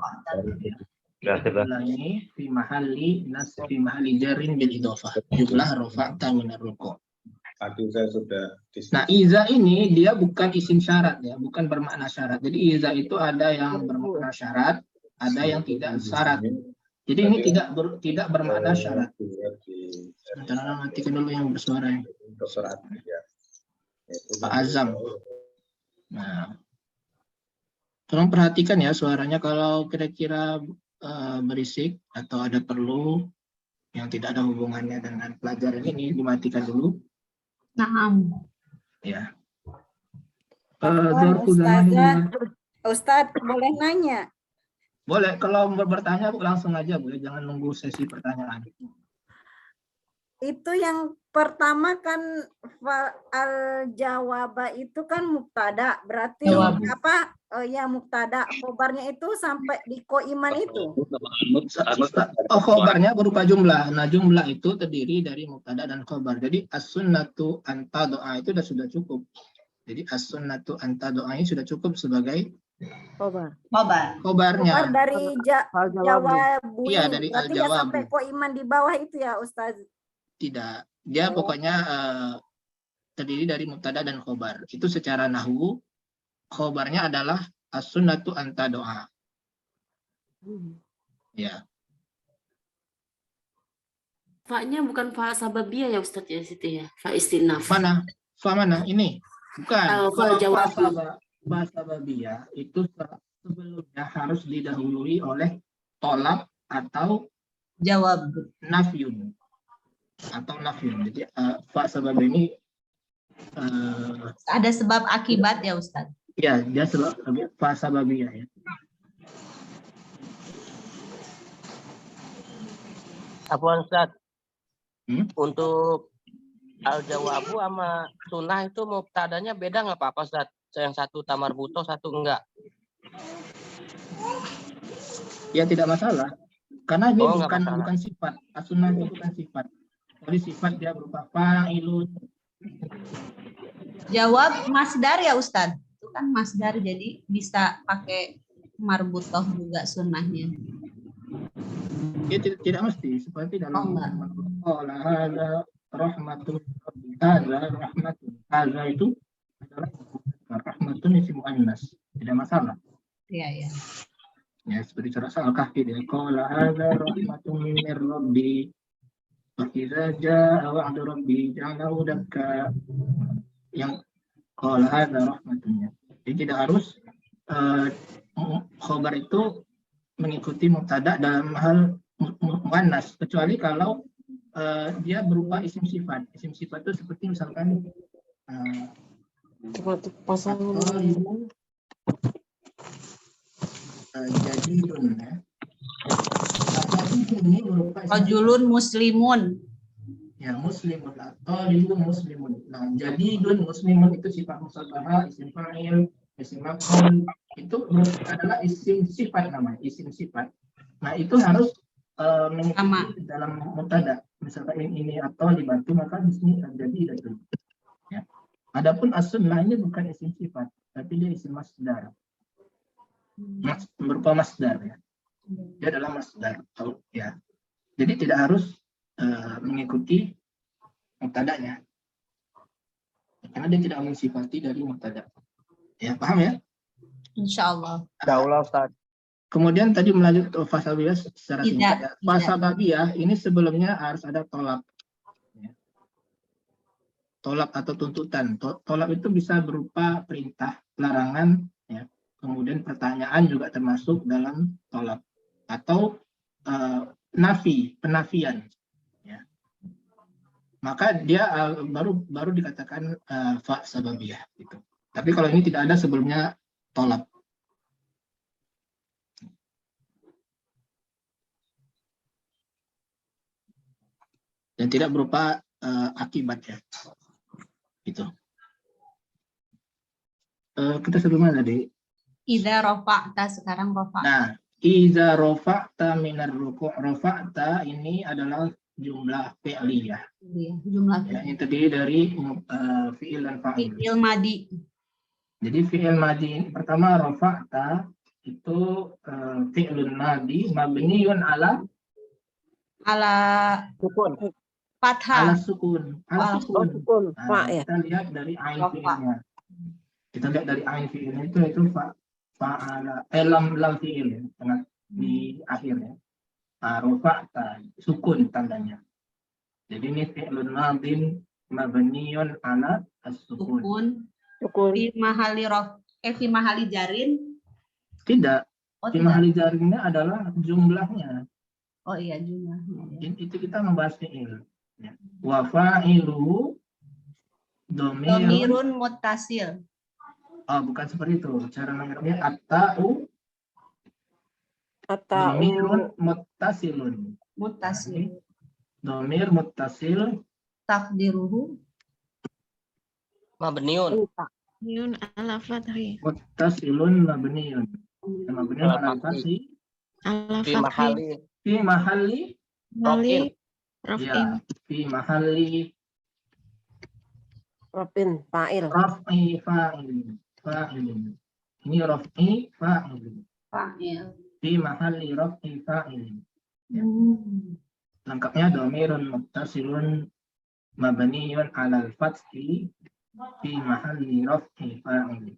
Ya, sudah. Ulangi fi mahali jarin bil idhofah. Jumlah rafa'ta min ar-ruku'. Tadi saya sudah Nah, iza ini dia bukan isim syarat ya, bukan bermakna syarat. Jadi iza itu ada yang bermakna syarat, ada yang tidak syarat. Jadi ini tidak bermakna syarat. Sebentar, matikan dulu yang bersuara. ya. Pak Azam. Nah, tolong perhatikan ya suaranya kalau kira-kira berisik atau ada perlu yang tidak ada hubungannya dengan pelajaran ini dimatikan dulu. Naam. Ya. Ustadz, boleh nanya? Boleh, kalau bertanya langsung aja, boleh, jangan nunggu sesi pertanyaan. Itu yang pertama kan al-jawaba itu kan mubtada, berarti Jawab. apa? Ya mubtada, khobarnya itu sampai di koiman itu. Oh, khobarnya berupa jumlah. Nah, jumlah itu terdiri dari mubtada dan khobar. Jadi as-sunnatu anta doa itu sudah cukup. Jadi as-sunnatu anta doa ini sudah cukup sebagai Khobar. khobarnya. Khobar dari jawabu. Iya, dari Berarti ya al-jawabu. sampai koiman di bawah itu ya Ustaz. Tidak. Dia pokoknya terdiri dari mubtada dan khobar. Itu secara nahwu. Khobarnya adalah as-sunnatu anta doa. Ya. Fa-nya bukan fa sababiyah ya Ustadz ya situ ya. Fa istinaf. Mana? Fa mana? Ini. Bukan. Fa jawab. Fa sababiyah itu sebelumnya harus didahului oleh tolak atau Jawab. nafyun. Atau nafyun. Jadi fa sabab ini Ada sebab akibat ya Ustaz. ya, dia sebab fa sababiyah ya. Apaan Ustaz? Untuk al-jawabu sama sunnah itu mubtadanya beda nggak apa-apa Ustaz? Yang satu tamar buto, satu enggak. Ya tidak masalah. Karena ini Nggak bukan sifat. As-sunnah itu bukan sifat. Jadi sifat dia berupa fa'ilun. Jawab masdar ya Ustadz. Itu kan masdar jadi bisa pakai marbutoh juga sunnahnya. Ya, tidak mesti seperti dalam Oh, enggak. qala hadza rahmatun hadza rahmatun. Hadza itu adalah rahmatun isim muannas. Tidak masalah. Iya, ya. Ya, seperti surah Al-Kahfi dia qala hadza rahmatun min rabbi. Wa idza jaa wa'du rabbi ja'alahu dakka. Yang qala hadza rahmatun. Jadi tidak harus khobar itu mengikuti mubtada dalam hal muannas, kecuali kalau dia berupa isim sifat. Isim sifat itu seperti misalkan jadidun ya. Ini berupa isim Rajulun muslimun. ya, muslimun atau muslimun. Nah, jadidun muslimun itu sifat musabbahah, isim fa'il, isim maf'ul, itu adalah isim sifat namanya, isim sifat. Nah, itu harus mengikuti dalam mubtada. Misalkan ini atau dibantu, maka di sini jadi itu. Ya. Adapun as-sunnah ini bukan isim sifat, tapi dia isim masdar. Berupa masdar ya. Dia adalah masdar. Ya. Jadi tidak harus mengikuti mubtadanya. Karena dia tidak mensifati dari mubtada. Ya, paham ya? Insyaallah. Daulah Ustaz. Kemudian tadi melanjut fasabiyah secara singkat. Fasabiyah ini sebelumnya harus ada tolak. Ya. Tolak atau tuntutan. Tolak itu bisa berupa perintah, larangan, ya. Kemudian pertanyaan juga termasuk dalam tolak. Atau nafi, penafian. Ya. Maka dia baru dikatakan fa sababiyah. Gitu. Tapi kalau ini tidak ada sebelumnya tolak. Dan tidak berupa akibat ya. Gitu. Kita sebelumnya tadi. Idza rafa'ta, sekarang rafa'ta. Nah, idza rafa'ta minar ruku'. Rafa'ta ini adalah jumlah fi'liyah. Iya, jumlah Ya, yang terdiri dari fi'il dan fa'il. fi'il madi. Jadi fi'il madi pertama rafa'ta itu fi'lun madi mabniun ala sukun. Fathah. Ala sukun. Ala sukun. Nah, kita lihat dari ain fi'ilnya. Kita lihat dari ain fi'ilnya itu fa'ala lam fi'il ya, tengah di akhirnya. Rafa'ta sukun tandanya. Jadi ini fi'lun madin mabniun ala as-sukun. Sukun. Fi mahali jarin. Tidak. Oh, Fi mahali jarinnya adalah jumlahnya. Oh iya, jumlahnya. Ya. Itu kita membahas fi'il. Ya. Wa fa'iluhu domirun muttasil. Oh, bukan seperti itu. Cara mengertinya at-ta'u domirun muttasilun. Muttasil. Domir muttasil Takdiruhu Mabniun. Mabniun ala fathi. muttasilun mabniun. Mabniun ala fathi. Ala Fi fathi. Fi mahalli Mali ya, raf'in. fi mahalli Raf'in fa'il. raf'i fa'il. Ini raf'i fa'il. fa'il. Fi mahalli raf'i fa'il. Ya. Lengkapnya domirun muttasilun mabniun ala al-fathi fi mahalli raf'i fa'il.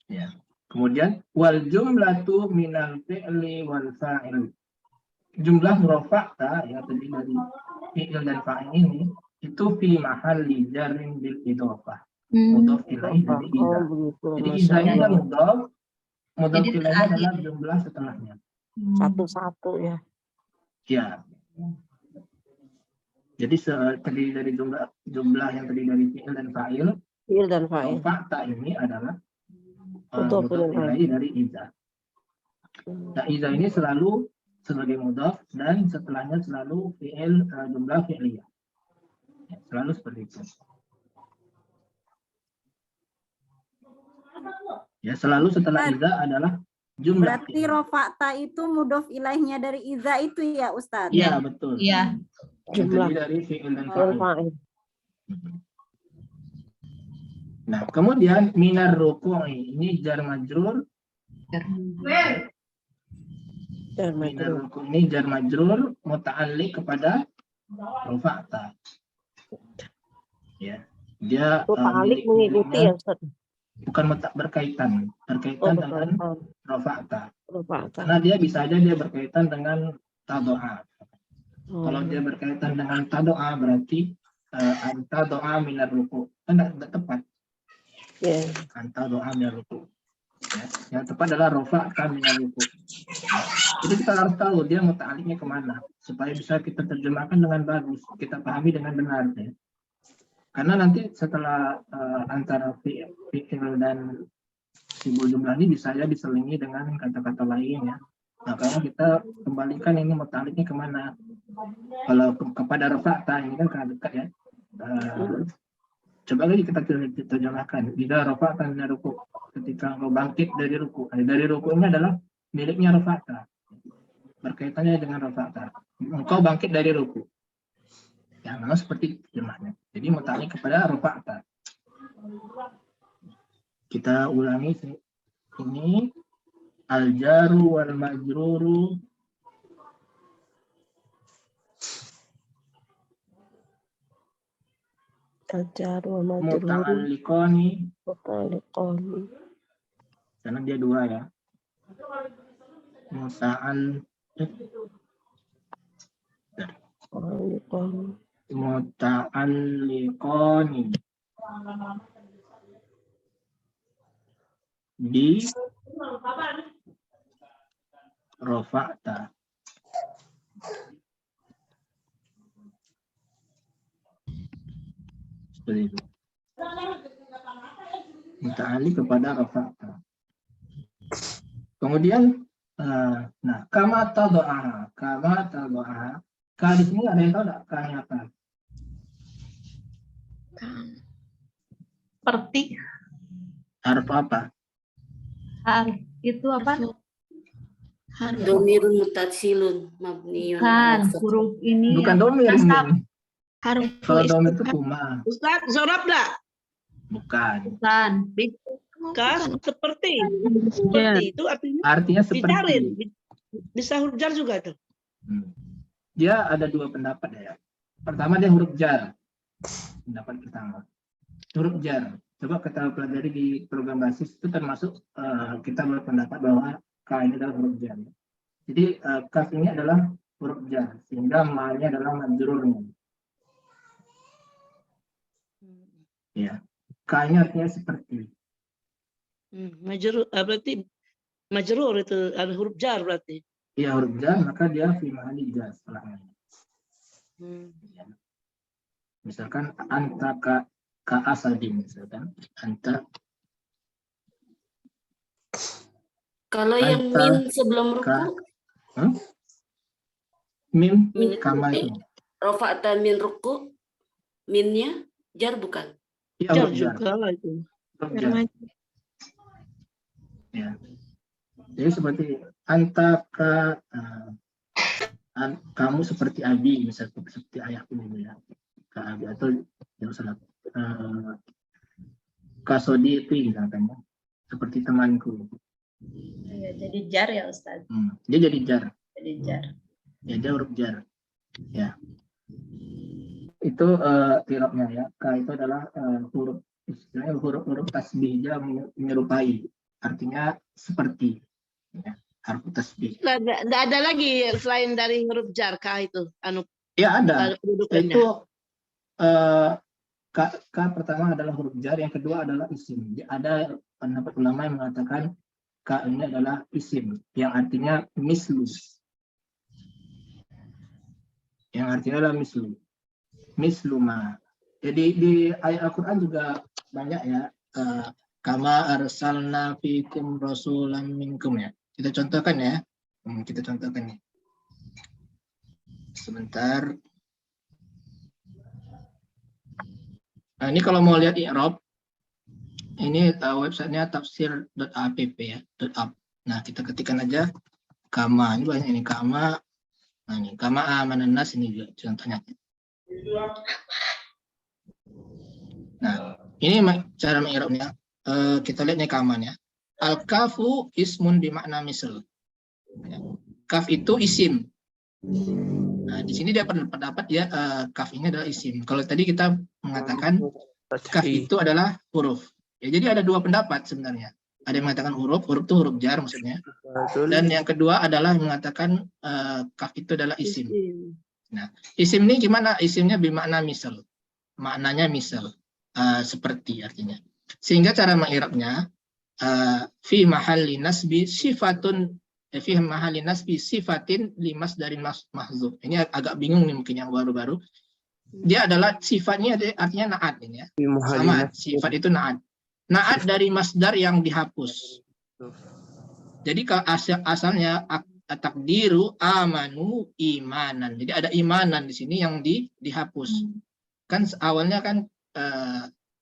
Ya. Kemudian wal jumlatu minal fi'li wal fa'il. Jumlah rafa'ta ya terdiri dari fi'il dan fa'il ini itu fi mahalli jarrin bil idhofah. Mudhof ilaih dari idza. Jadi idza ini kan mudhof ilaihnya adalah jumlah setelahnya. Satu-satu ya. Ya. Jadi terdiri dari jumlah yang terdiri dari fi'il dan fa'il. Fi'il dan fa'il. Fakta ini adalah mudhof ilaih dari idza. Nah, idza ini selalu sebagai mudhof dan setelahnya selalu fi'il jumlah fi'liyah. Ya, selalu seperti itu. Ya, selalu setelah idza adalah jumlah. Berarti rafa'ta itu mudhof ilaihnya dari idza itu ya Ustaz? Iya, betul. Iya. Jumlah dari fi'il dan fa'il. Nah, kemudian minar ruku'i ini jar majrur. Minar ruku'i ini jar majrur muta'alliq kepada rafa'ta. Ya. Dia Muta'alliq mengikuti ya Ustaz. Bukan berkaitan dengan rafa'ta. Karena dia bisa aja dia berkaitan dengan tado'a. Kalau dia berkaitan dengan tado'a berarti anta doa minar ruku. Enggak tepat. Anta doa minar ruku. Ya. Yang tepat adalah rafa'ta minar ruku. Jadi kita harus tahu dia muta'alliqnya kemana supaya bisa kita terjemahkan dengan bagus, kita pahami dengan benar. Ya. Karena nanti setelah antara fi'il dan simbol jumlah ini bisa ya diselingi dengan kata-kata lain ya. Makanya kita kembalikan ini muta'alliqnya kemana. Kalau kepada rafa'ta ini kan karena dekat ya. Coba lagi kita terjemahkan. Jika rafa'ta minar ruku, ketika engkau bangkit dari ruku. Dari ruku ini adalah miliknya rafa'ta. Berkaitannya dengan rafa'ta. Engkau bangkit dari ruku. Ya, memang seperti terjemahnya. Jadi muta'alliq kepada rafa'ta. Kita ulangi ini al-jaru wal majruru Al-jaru wal majruru muta'alliqani. Karena dia dua ya. Muta'alliqani bi rafa'ta. Seperti itu. Muta'alliq kepada rafa'ta. Kemudian nah, kama tado'a. Ka di sini ada yang tahu enggak ka-nya apa? Seperti Harf apa? itu apa? Domirun mutasilun mabniun. Kan huruf ini Bukan domir. Kalau domir itu kuma. Ustaz, zorab enggak? Bukan. Seperti itu Artinya seperti. dijarin. Bisa huruf jar juga tuh. Dia ada dua pendapat ya. Pertama dia huruf jar. Pendapat pertama. Huruf jar. Coba kita pelajari di program basis itu termasuk kita berpendapat bahwa ka ini adalah huruf jar. Jadi kaf ini adalah huruf jar sehingga ma-nya adalah majrurnya. Ya. Ka-nya artinya seperti. Majrur berarti majrur itu ada huruf jar berarti. Iya huruf jar maka dia fi mahalli jar setelahnya. Ya. Misalkan anta ka asadin misalkan anta. Kalau yang min sebelum ruku, Mim kama itu. rafa'ta min ruku, minnya jar bukan? Iya Jar huruf jar. juga itu. Huruf jar. Ya. Jadi seperti anta kamu seperti abi misalnya seperti ayahku ya. Ka abi atau yang salah kasodi itu misalkan ya. Seperti temanku. Ya, jadi jar ya Ustaz. Dia jadi jar. Jadi jar. Ya dia huruf jar. Ya. Itu i'rabnya ya. Ka itu adalah huruf istilahnya huruf tasbih dia menyerupai. Artinya seperti ya, harfu tasbih. Nggak ada lagi selain dari huruf jar ka itu Ya ada. kedudukannya. Itu ka pertama adalah huruf jar, yang kedua adalah isim. Ada pendapat ulama yang mengatakan ka ini adalah isim yang artinya mislu. Yang artinya adalah mislu. Misluma. Jadi di ayat Al-Qur'an juga banyak ya kama arsalna fikum rasulan minkum ya. Kita contohkan ya. Kita contohkan nih. Sebentar. Nah, ini kalau mau lihat i'rab ini websitenya tafsir.app ya, .app. Nah, kita ketikkan aja kama. Ini banyak ini kama. Nah, ini kama amanan nas ini juga contohnya. Nah, Ini cara mengi'rabnya. Kita lihat nih kaman ya. Al-kafu ismun bimakna misl. Ya. Kaf itu isim. Nah, di sini dia pendapat ya kaf ini adalah isim. Kalau tadi kita mengatakan kaf itu adalah huruf. Ya, jadi ada dua pendapat sebenarnya. Ada yang mengatakan huruf itu huruf jar maksudnya. Dan yang kedua adalah mengatakan kaf itu adalah isim. Nah, isim ini gimana? Isimnya bermakna misal. Maknanya misal. Seperti artinya. Sehingga cara mengi'rabnya fi mahalli nasbi sifatun fi mahalli nasbi sifatin limas dari mahzuf. Ini agak bingung nih mungkin yang baru-baru. Dia adalah sifatnya artinya naat ini ya. Sama sifat itu naat. Naat dari masdar yang dihapus. Jadi kalau asalnya takdiru amanu imanan. Jadi ada imanan di sini yang dihapus. Kan awalnya kan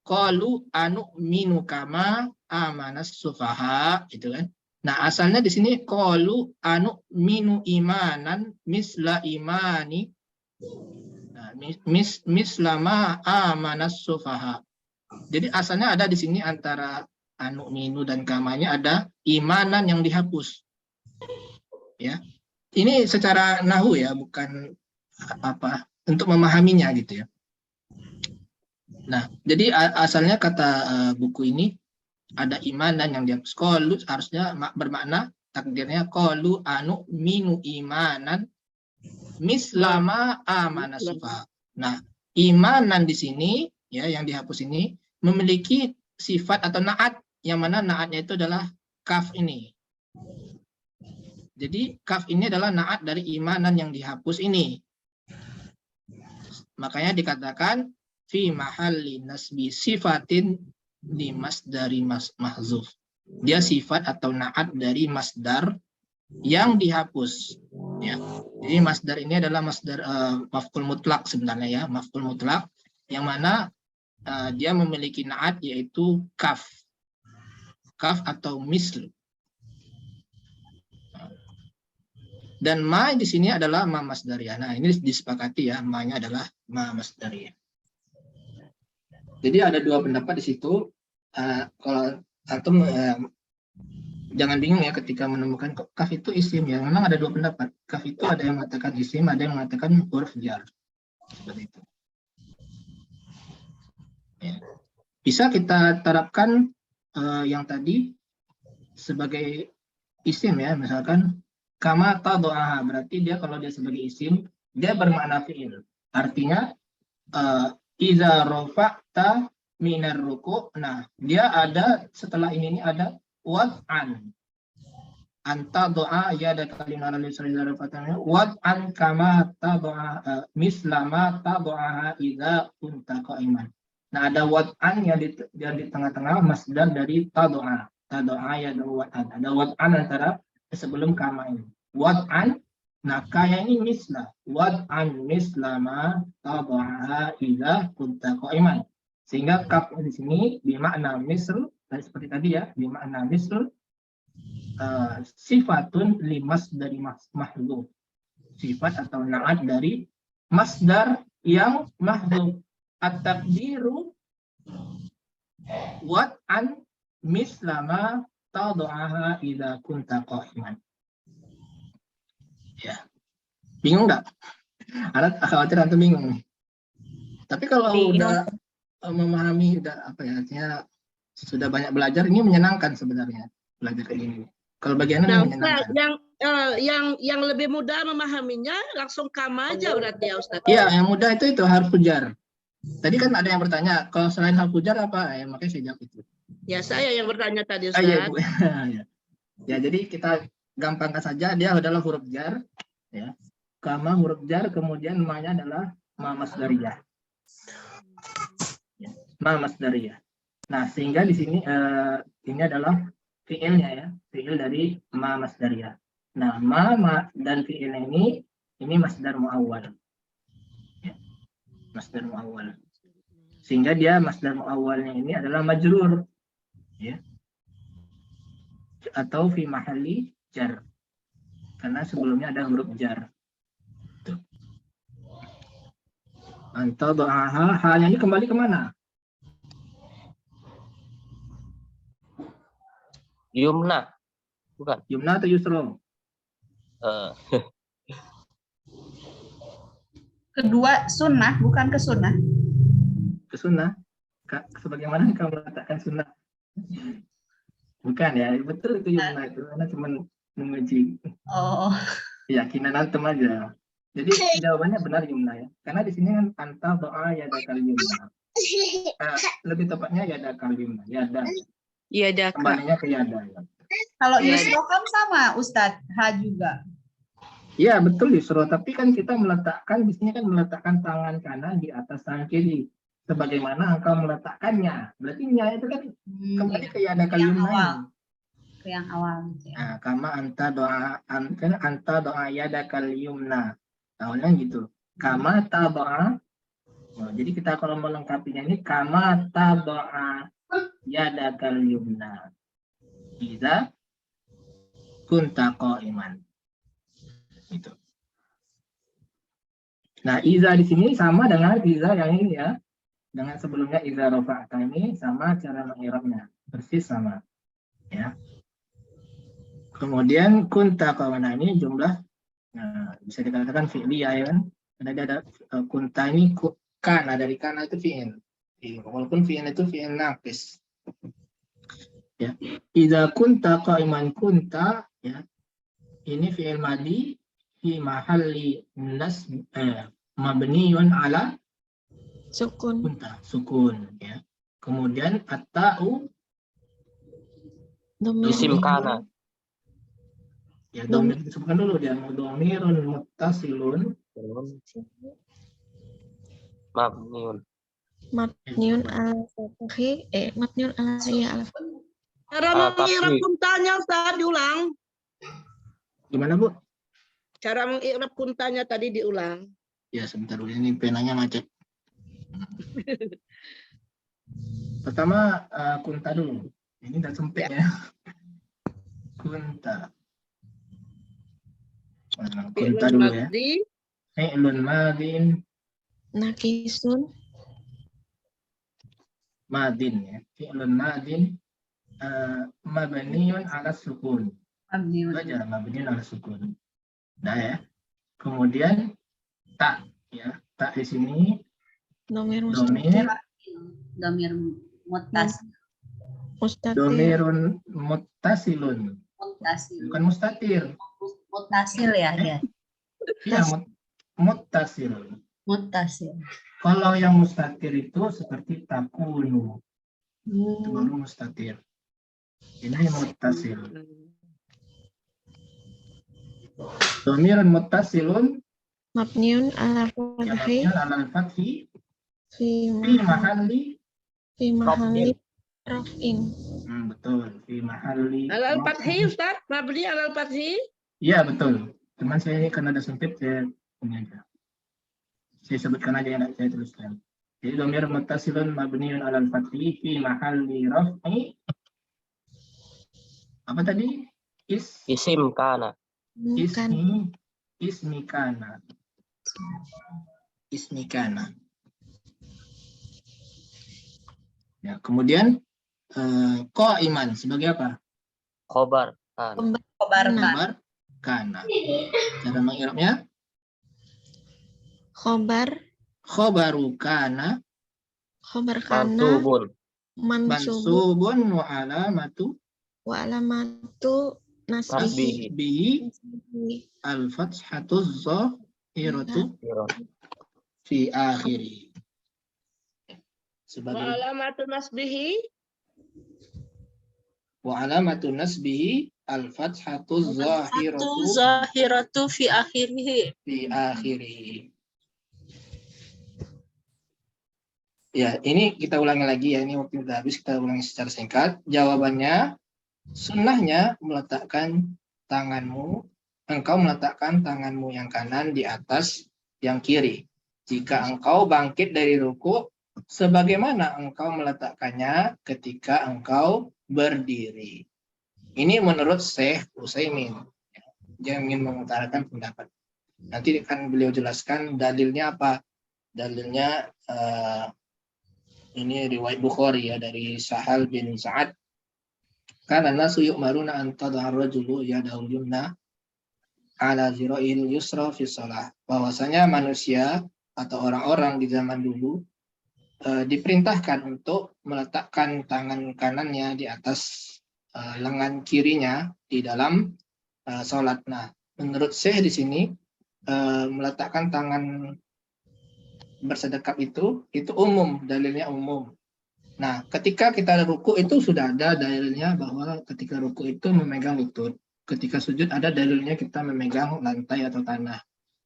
qalu anu minu kama amanas sufaha gitu kan. Nah, asalnya di sini qalu anu minu imanan misla imani mislama amanas sufaha. Jadi asalnya ada di sini antara anu minu dan kamanya ada imanan yang dihapus. Ya. Ini secara nahu ya, bukan apa untuk memahaminya gitu ya. Nah, jadi asalnya kata buku ini ada imanan yang dihapus. Qalu harusnya bermakna takdirnya qalu anu minu imanan mislama amanas sufaha. Nah, imanan di sini ya yang dihapus ini memiliki sifat atau naat yang mana naatnya itu adalah kaf ini. Jadi kaf ini adalah naat dari imanan yang dihapus ini. Makanya dikatakan fi mahalli nasbi sifatin di masdari mahzuf. Dia sifat atau naat dari masdar yang dihapus. Ya. Jadi masdar ini adalah masdar maf'ul mutlak sebenarnya ya, maf'ul mutlak yang mana dia memiliki naat yaitu kaf atau misl. Dan ma di sini adalah ma masdariyah. Nah, ini disepakati ya, ma-nya adalah ma masdariyah. Jadi ada dua pendapat di situ. Kalau antum jangan bingung ya ketika menemukan kaf itu isim ya. Memang ada dua pendapat. Kaf itu ada yang mengatakan isim, ada yang mengatakan huruf jar. Seperti itu. Ya. Bisa kita terapkan yang tadi sebagai isim ya, misalkan kama tadu'aha, berarti dia kalau dia sebagai isim dia bermakna fi'il. Artinya iza rafa'ta minar ruku'. Nah, dia ada setelah ini ada wad'an. Anta doa ya ada kalimat wad'an kama tadu'a mislama tadu'aha iza kunta qa'iman. Nah, ada wad'an yang di tengah-tengah masdar dari tadu'a. Tadu'a ya ada wad'an. Ada wad'an antara sebelum kama ini. Wad'an, nah kaya ini misla. Wad'an mislama tadu'a iza kunta qa'iman. Sehingga kaf di sini bermakna misl, seperti tadi ya, bermakna misl sifatun limas dari mahdzuf. Sifat atau naat dari masdar yang mahdzuf. At-taqdiru wad'an mislama tadu'aha idza kunta qa'iman. Ya. Bingung enggak? Anak khawatir antum bingung nih. Tapi kalau udah memahami udah apa ya, artinya sudah banyak belajar, ini menyenangkan sebenarnya belajar kayak gini. Kalau bagi anak menyenangkan. Yang lebih mudah memahaminya langsung kama aja berarti ya Ustaz. Iya, yang mudah itu harf jar. Tadi kan ada yang bertanya, kalau selain harf jar apa? Ya, makanya saya jawab itu. Ya, saya yang bertanya tadi Ustaz. Iya, Bu. Ya, jadi kita gampangkan saja, dia adalah huruf jar ya. Kama huruf jar, kemudian ma-nya adalah ma masdariyah. Ya, ma masdariyah. Nah, sehingga di sini ini adalah fi'ilnya ya, fi'il dari ma masdariyah. Nah, ma dan fi'il ini masdar muawwal. Ya. Masdar muawwal. Sehingga dia masdar muawwalnya ini adalah majrur. Ya. Atau fi mahalli jar. Karena sebelumnya ada huruf jar. Anta do'aha, halnya ini kembali kemana? Yumna. Bukan. Yumna atau yusro? Kedua sunnah, bukan ke sunnah. Ke sunnah. Sebagaimana kamu meletakkan sunnah. Bukan ya, betul itu yumna itu. Karena cuma menguji Oh. keyakinan antum aja. Jadi jawabannya benar yumna ya. Karena di sini kan anta doa ya dakal yumna. Lebih tepatnya ya dakal yumna. Yada. Yadaka. Kembalinya ke yada. Ya. Kalau yusro kan sama Ustadz, H juga. Iya betul yusro, tapi kan kita meletakkan di sini kan meletakkan tangan kanan di atas tangan kiri, sebagaimana engkau meletakkannya. Berarti nya itu kan kembali ke yada kalimah. Ke yang awal. Nah, kama anta doa yada kalimna. Awalnya gitu. Kama tadoa. Oh, jadi kita kalau melengkapinya ini kama tadoa yada kalimna. Iza kunta qa'iman. Itu. Nah, iza di sini sama dengan iza yang ini ya. Dengan sebelumnya iza rafa'ta ini sama cara mengirabnya. Persis sama. Ya. Kemudian kunta qawana ini jumlah bisa dikatakan fi'liyah ya kan. Ada kunta ini kana, dari kana itu fi'il. Walaupun fi'il itu fi'il naqis. Ya. Iza kunta qa'iman kunta ya. Ini fi'il madi fi mahalli nasb mabniun ala Sukun. kunta, sukun ya. Kemudian at-ta'u Isim kana. Ya, domir disebutkan dulu dia domirun muttasilun Mabniun. Mabniun ala fathi. Mabniun ala ya ala fathi. Cara mengi'rab kuntanya Ustaz diulang. Gimana Bu? Cara mengi'rab kuntanya tadi diulang. Ya sebentar dulu, ini penanya macet. Pertama kunta dulu. Ini udah sempit ya. Kunta. Kunta dulu ya. Fi'lun madin. Nakisun. Madin ya. Fi'lun madin. Mabniun ala sukun. Belajar mabniun ala sukun. Nah ya. Kemudian tak ya. Tak di sini Domir Domir muttasil. Domirun muttasilun. Bukan mustatir. Muttasil ya dia. Iya, muttasil. Muttasil. Kalau yang mustatir itu seperti takunu. Itu baru mustatir. Ini muttasil. Domirun muttasilun Mabniun ala fathi. Mabniun ala fathi Fi mahalli raf'in. Betul, fi mahalli Alal fathi Ustaz, mabni alal fathi. Iya betul. Cuman saya ini karena ada sempit saya ini aja. Saya sebutkan aja yang saya tuliskan. Jadi dhamir muttasilun mabniun alal fathi fi mahalli raf'i. Apa tadi? Isim kana. Ismi kana. Ismi kana. Ya, kemudian qa'iman sebagai apa? Khobar. Khobar kana. Cara mengirabnya? Khobaru kana. Khobar kana. Mansubun wa alamatu nasbihi al-fathatu zahiratu fi akhiri. Sebagai wa alamatu nasbihi al-fathatu zahiratu fi akhirih. Ya, ini kita ulangi lagi ya. Ini waktu udah habis, kita ulangi secara singkat. Jawabannya, sunnahnya meletakkan engkau meletakkan tanganmu yang kanan di atas yang kiri. Jika engkau bangkit dari ruku, sebagaimana engkau meletakkannya ketika engkau berdiri. Ini menurut Syekh Utsaimin. Dia ingin mengutarakan pendapat. Nanti akan beliau jelaskan dalilnya apa. Dalilnya ini riwayat Bukhari ya, dari Sahal bin Sa'ad Karena nasu yu'maruna an tad'a ar-rajulu yadahu yumna ala zira'il yusra fi shalah. Bahwasanya manusia atau orang-orang di zaman dulu diperintahkan untuk meletakkan tangan kanannya di atas lengan kirinya di dalam sholat. Nah, menurut Syekh di sini meletakkan tangan bersedekap itu umum, dalilnya umum. Nah, ketika kita ruku itu sudah ada dalilnya bahwa ketika ruku itu memegang lutut. Ketika sujud ada dalilnya kita memegang lantai atau tanah.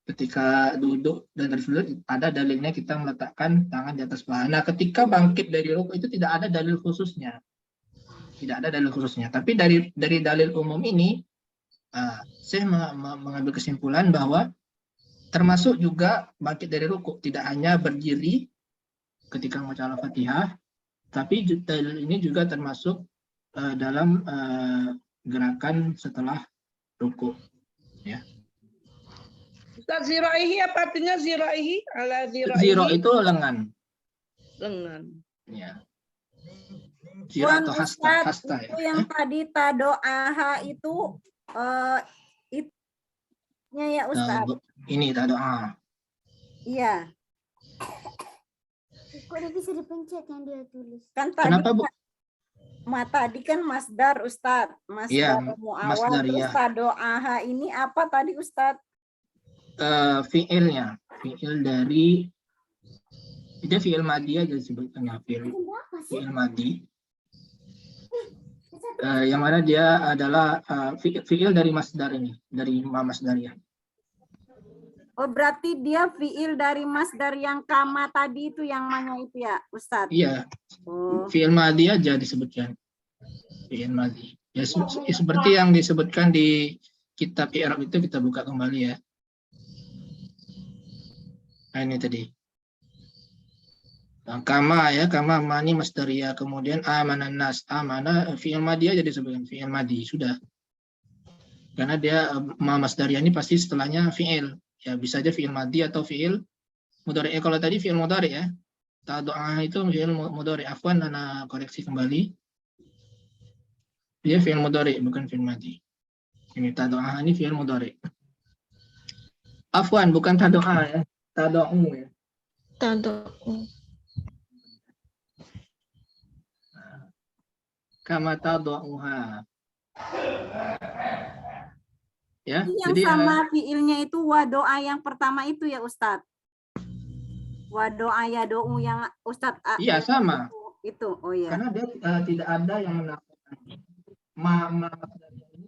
Ketika duduk dan bersujud ada dalilnya kita meletakkan tangan di atas paha. Nah, ketika bangkit dari ruku itu tidak ada dalil khususnya. Tidak ada dalil khususnya. Tapi dari dalil umum ini, saya mengambil kesimpulan bahwa termasuk juga bangkit dari ruku. Tidak hanya berdiri ketika membaca Al-Fatihah, tapi dalil ini juga termasuk dalam gerakan setelah ruku. Ya. Ustaz, ziraihi apa artinya ziraihi? Ala ziraihi. Ziro itu lengan. Lengan. Ya. Ziro atau hasta, hasta itu ya. yang tadi tado'aha itu ya Ustaz. Ini tado'a. Iya. Kok udah bisa dipencet yang dia tulis? Kan tadi Kenapa, Bu? tadi kan masdar Ustadz, masdar Iya, muawal, masdar, terus ya. tado'aha ini apa tadi Ustadz? Fiilnya, fiil dari itu fiil madi aja disebutkannya fiil madi. Yang mana dia adalah fiil dari masdar ini, dari masdariyah. Oh, berarti dia fiil dari masdar yang kama tadi itu yang mana itu ya Ustadz? Iya. Oh. Fiil madi aja disebutkan. Fiil madi. Ya, seperti yang disebutkan di kitab i'rab itu, kita buka kembali ya. Nah, ini tadi. Kama ya, kama mani masdariyah. Kemudian amanan nas, amana fiil madi aja disebutkan, fiil madi sudah. Karena dia masdariyah ini pasti setelahnya fiil. Ya, bisa aja fiil madi atau fiil mudhari. Kalau tadi fiil mudhari ya. Tado'a itu fiil mudhari. Afwan, ana koreksi kembali. Dia fiil mudhari, bukan fiil madi. Ini tado'a ini fiil mudhari. Afwan, bukan tado'a ya. Tado'u ya. Tado'u. Kama tado'uha. Ya, Yang jadi sama fiilnya itu wadoa yang pertama itu ya Ustadz. Wadoa ya do'u yang Ustadz. Iya, sama. Itu, oh ya. Karena dia tidak ada yang menafikan. Ini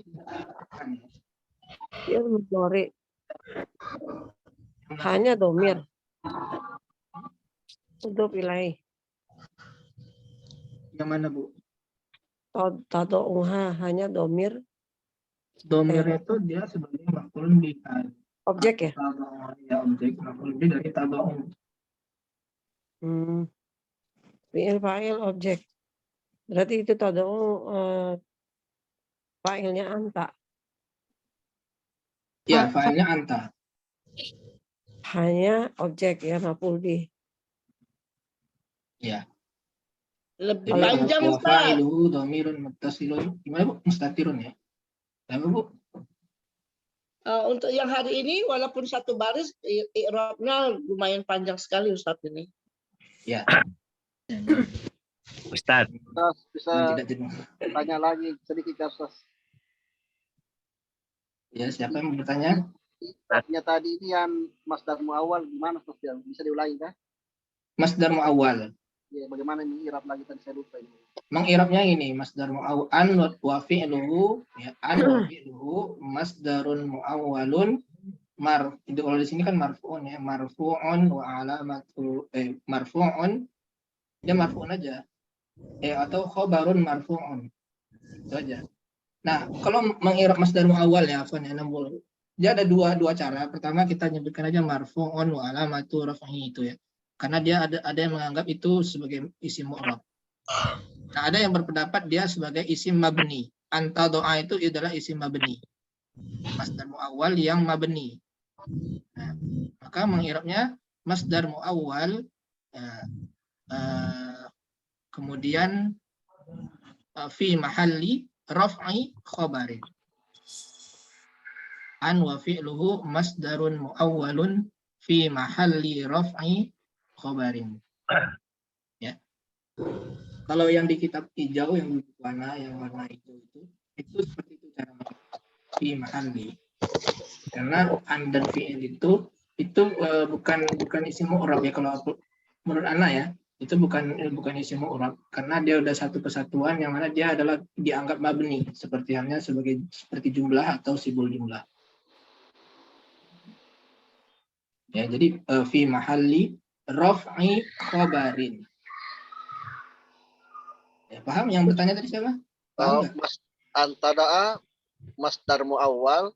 tidak menafikan. Dia mudhari. Hanya domir. Mudhof ilaih. Yang mana, Bu? Tado'uha hanya domir. Domir itu dia sebagai maf'ul bih. Objek ya? Ya, objek maf'ul bih dari tado'u. Fi'il fa'il objek. Berarti itu tado'u fa'ilnya anta. Ya, fa'ilnya anta. Hanya objek ya, maf'ul bih. Ya. Lebih Jadi panjang wa Ustaz. fa'iluhu dhamirun muttasilun. Gimana, Bu? Mustatirun ya? Apa, Bu? Untuk yang hari ini walaupun satu baris i'rabnya lumayan panjang sekali Ustaz ini. Ya. Ustaz. Bisa tanya lagi sedikit ya Ustaz. Ya, siapa yang mau bertanya? Artinya tadi ini yang masdar muawwal gimana Ustaz? Bisa diulangi kah? Masdar muawwal. Ya, bagaimana ini i'rab lagi tadi saya lupa ini. Mengirabnya ini masdar muawwal an wa fi'luhu ya, an wa fi'luhu masdarun muawwalun itu kalau di sini kan marfu'un ya, marfu'un wa alamatu marfu'un, dia marfu'un aja atau khabarun marfu'un, itu aja. Nah, kalau mengirab masdar muawwal ya, afwan ya, dia ada dua cara. Pertama kita nyebutkan aja marfu'un wa alamatu raf'i itu ya, karena dia ada yang menganggap itu sebagai isim mu'rab. Nah, ada yang berpendapat dia sebagai isim mabni. Anta doa itu adalah isim mabni. Masdar muawwal yang mabni. Nah, maka mengirabnya masdar muawwal kemudian fi mahalli raf'i khabarin. An wa fi'luhu masdarun muawwalun fi mahalli raf'i khabarin. Ya. Kalau yang di kitab hijau yang warna itu seperti itu cara fi mahalli. Karena an dan fi'il itu bukan isim mu'rab ya, kalau menurut ana ya, itu bukan isim mu'rab karena dia udah satu kesatuan yang mana dia adalah dianggap mabni seperti jumlah atau sibul jumlah. Ya, jadi fi mahalli raf'i khabarin. Ya, paham? Yang bertanya tadi siapa? Paham nggak? Antada'a masdar muawwal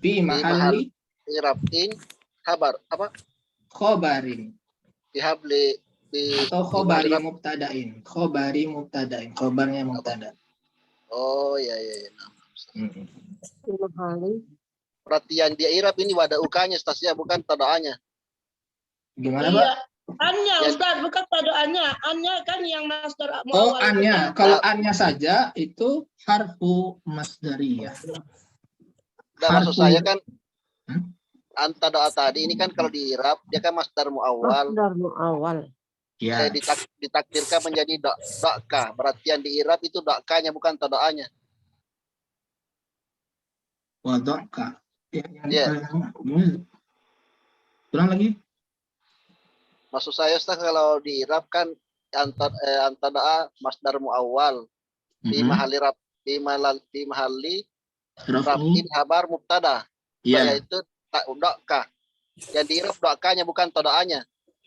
Fi mahalli irabin kabar apa? Khabarin. Dihabli Atau khobari mubtada'in. Khobari mubtada'in. Khobarnya mubtada. Oh ya. Mahali. Berarti yang dia irab ini wada ukanya stasia bukan tadaannya. Gimana, Pak? Iya, annya Ustaz, bukan tadoannya. Annya kan yang masdar Oh, muawwal. annya. Kalau annya saja itu harfu masdariyah. Dan maksud saya kan antada'a tadi ini kan kalau di irab dia kan masdar muawwal. Masdar muawwal. Ya. Ditakdirkan menjadi dakka. Berarti yang di irab itu dakkanya bukan tadaannya. Wadaka. Ya. Ulang lagi. Maksud saya Ustaz kalau di irab kan antada'a masdar muawwal di mahalli rab di mahalli rafin habar mubtada. Iya. Yaitu dakka. Yang di irab dakkanya bukan tadaannya.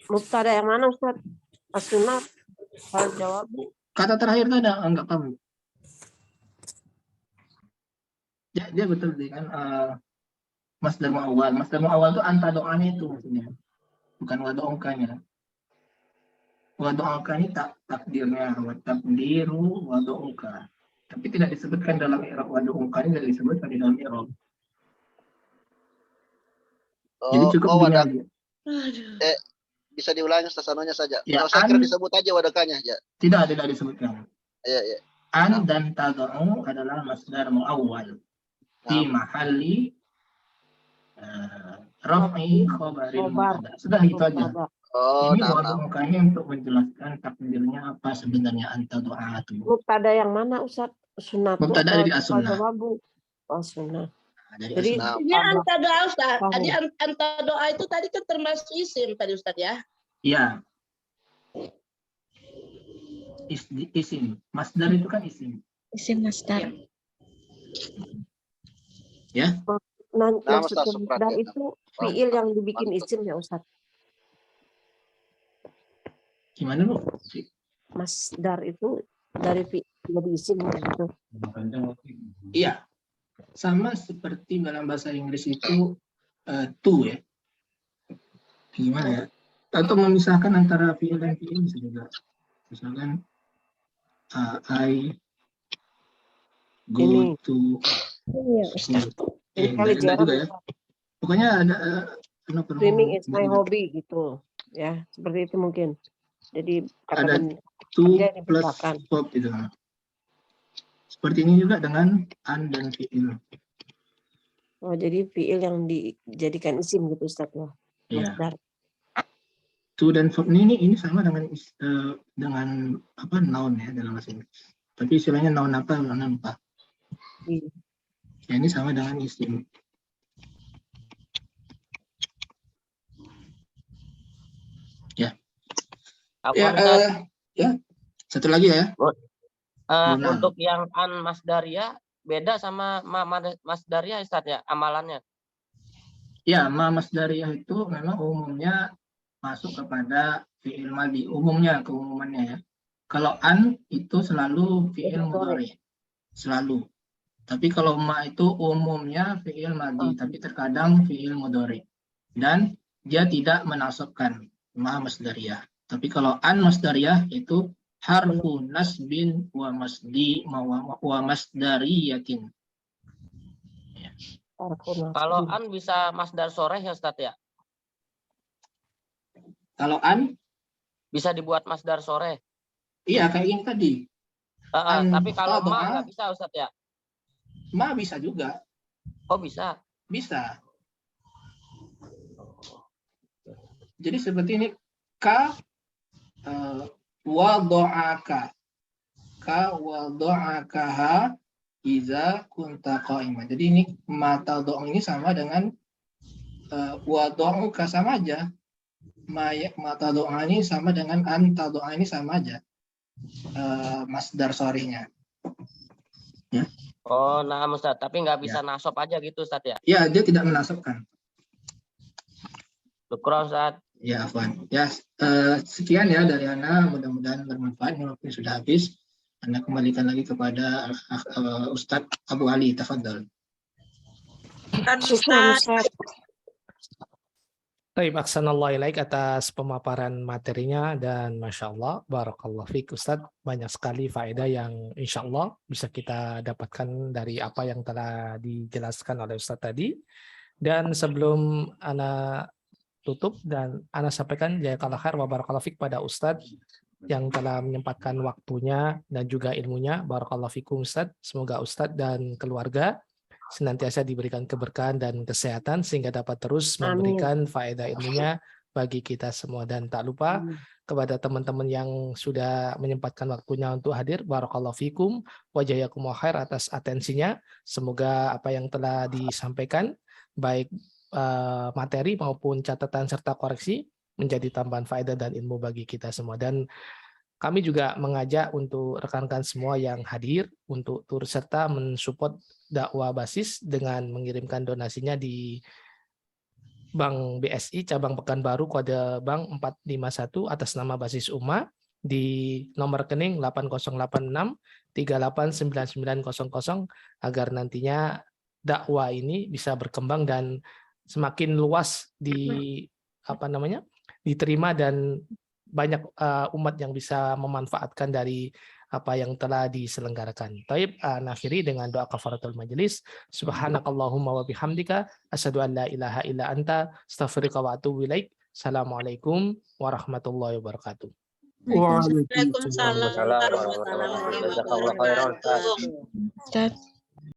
Mubtada yang mana Ustaz? As-sunnah. Hal jawab. Kata terakhir itu ada enggak paham. Ya, dia betul sih kan masdar muawwal. Masdar muawwal itu anta doanya itu maksudnya. Bukan wado'ongkanya. Wado'ongka ini takdirnya wa takdiru wado'ongka. Tapi tidak disebutkan dalam i'rab wado'ongka, ini tidak disebutkan di dalam i'rab. Jadi cukup dengan Bisa diulangi stasannya saja. Ya, Kalau saya kira disebut aja wadakanya ya. Tidak disebutkan. Iya. An dan tad'u adalah masdar muawwal fi mahalli raf'i khabarin mubtada. Sudah itu aja. Ini wad'ukanya untuk menjelaskan takdirnya apa sebenarnya anta doa itu. Mubtada yang mana Ustaz? Sunnah. Mubtada dari as-sunnah. Oh, sunnah. Jadi ini anta doa Ustaz. Tadi anta doa itu tadi kan termasuk isim tadi Ustaz ya? Iya. Isim. Masdar itu kan isim. Isim masdar. Ya. Maksudnya masdar itu fiil yang dibikin isim ya Ustaz? Gimana Bu? Masdar itu dari fiil jadi isim gitu. Iya. Sama seperti dalam bahasa Inggris itu to ya. Gimana ya? Atau memisahkan antara fiil dan fiil bisa juga. Misalkan I go to school. Enggak juga ya. Pokoknya ada swimming is my hobby gitu. Ya, seperti itu mungkin. Jadi ada to plus verb itu. Seperti ini juga dengan an dan fiil. Oh, jadi fiil yang dijadikan isim gitu Ustaz ya. Iya. Masdar. To dan verb ini sama dengan apa noun ya dalam bahasa Inggris. Tapi istilahnya noun apa? Iya. Ya, ini sama dengan isim. Ya. Ya. Satu lagi ya. Untuk yang an masdariyah beda sama ma masdariyah Ustaz ya amalannya. Ya, ma masdariyah itu memang umumnya masuk kepada fi'il madhi, keumumannya ya. Kalau an itu selalu fi'il mudhari. Selalu. Tapi kalau ma itu umumnya fi'il madhi, tapi terkadang fi'il mudhari. Dan dia tidak menasabkan ma masdariyah. Tapi kalau an masdariyah itu harfu nasbin wa masdariyatin. Ya. Kalau an bisa masdar soreh ya Ustaz ya? Kalau an bisa dibuat masdar soreh. Iya, kayak ini tadi. Tapi kalau ma Antadoa, nggak bisa Ustadz ya? ma bisa juga. Oh bisa. Bisa. Jadi seperti ini, ka wado'aka. Ka wado'akaha iza kunta qa'iman. Jadi ini mata doang ini sama dengan wado'uka sama aja. Mata doa ini sama dengan anta doa ini sama aja. Masdar sorrynya. Ya. Oh, nah Ustadz, tapi nggak bisa nasab aja gitu Ustadz ya? Ya, dia tidak menasabkan. Syukur Ustadz. Ya, Afwan. Ya, sekian ya dari Ana. Mudah-mudahan bermanfaat. Waktu sudah habis. Anda kembalikan lagi kepada Ustadz Abu Ali. Tafadhol. Baik, aksanallahu ilaik atas pemaparan materinya dan Masya Allah, Barakallah Fik Ustadz, banyak sekali faedah yang insya Allah bisa kita dapatkan dari apa yang telah dijelaskan oleh Ustadz tadi. Dan sebelum Ana tutup dan Ana sampaikan jazakallahu khair wa barakallahu fik pada Ustadz yang telah menyempatkan waktunya dan juga ilmunya. Barakallahu fikum Ustadz, semoga Ustadz dan keluarga senantiasa diberikan keberkahan dan kesehatan sehingga dapat terus memberikan faedah ilmunya bagi kita semua. Dan tak lupa kepada teman-teman yang sudah menyempatkan waktunya untuk hadir, barakallahu fikum wa jazakumullahu khair atas atensinya. Semoga apa yang telah disampaikan baik materi maupun catatan serta koreksi menjadi tambahan faedah dan ilmu bagi kita semua. Dan kami juga mengajak untuk rekan-rekan semua yang hadir untuk turut serta mensupport dakwah basis dengan mengirimkan donasinya di Bank BSI cabang Pekanbaru kode bank 451 atas nama Basis Ummah di nomor rekening 8086 389900 agar nantinya dakwah ini bisa berkembang dan semakin luas diterima dan banyak umat yang bisa memanfaatkan dari apa yang telah diselenggarakan. Taib, akhiri dengan doa kafaratul majelis. Subhanakallahumma wa bihamdika asyhadu an la ilaha illa anta astaghfiruka wa atubu ilaik. Assalamualaikum warahmatullahi wabarakatuh. Waalaikumsalam warahmatullahi wabarakatuh. Ustadz.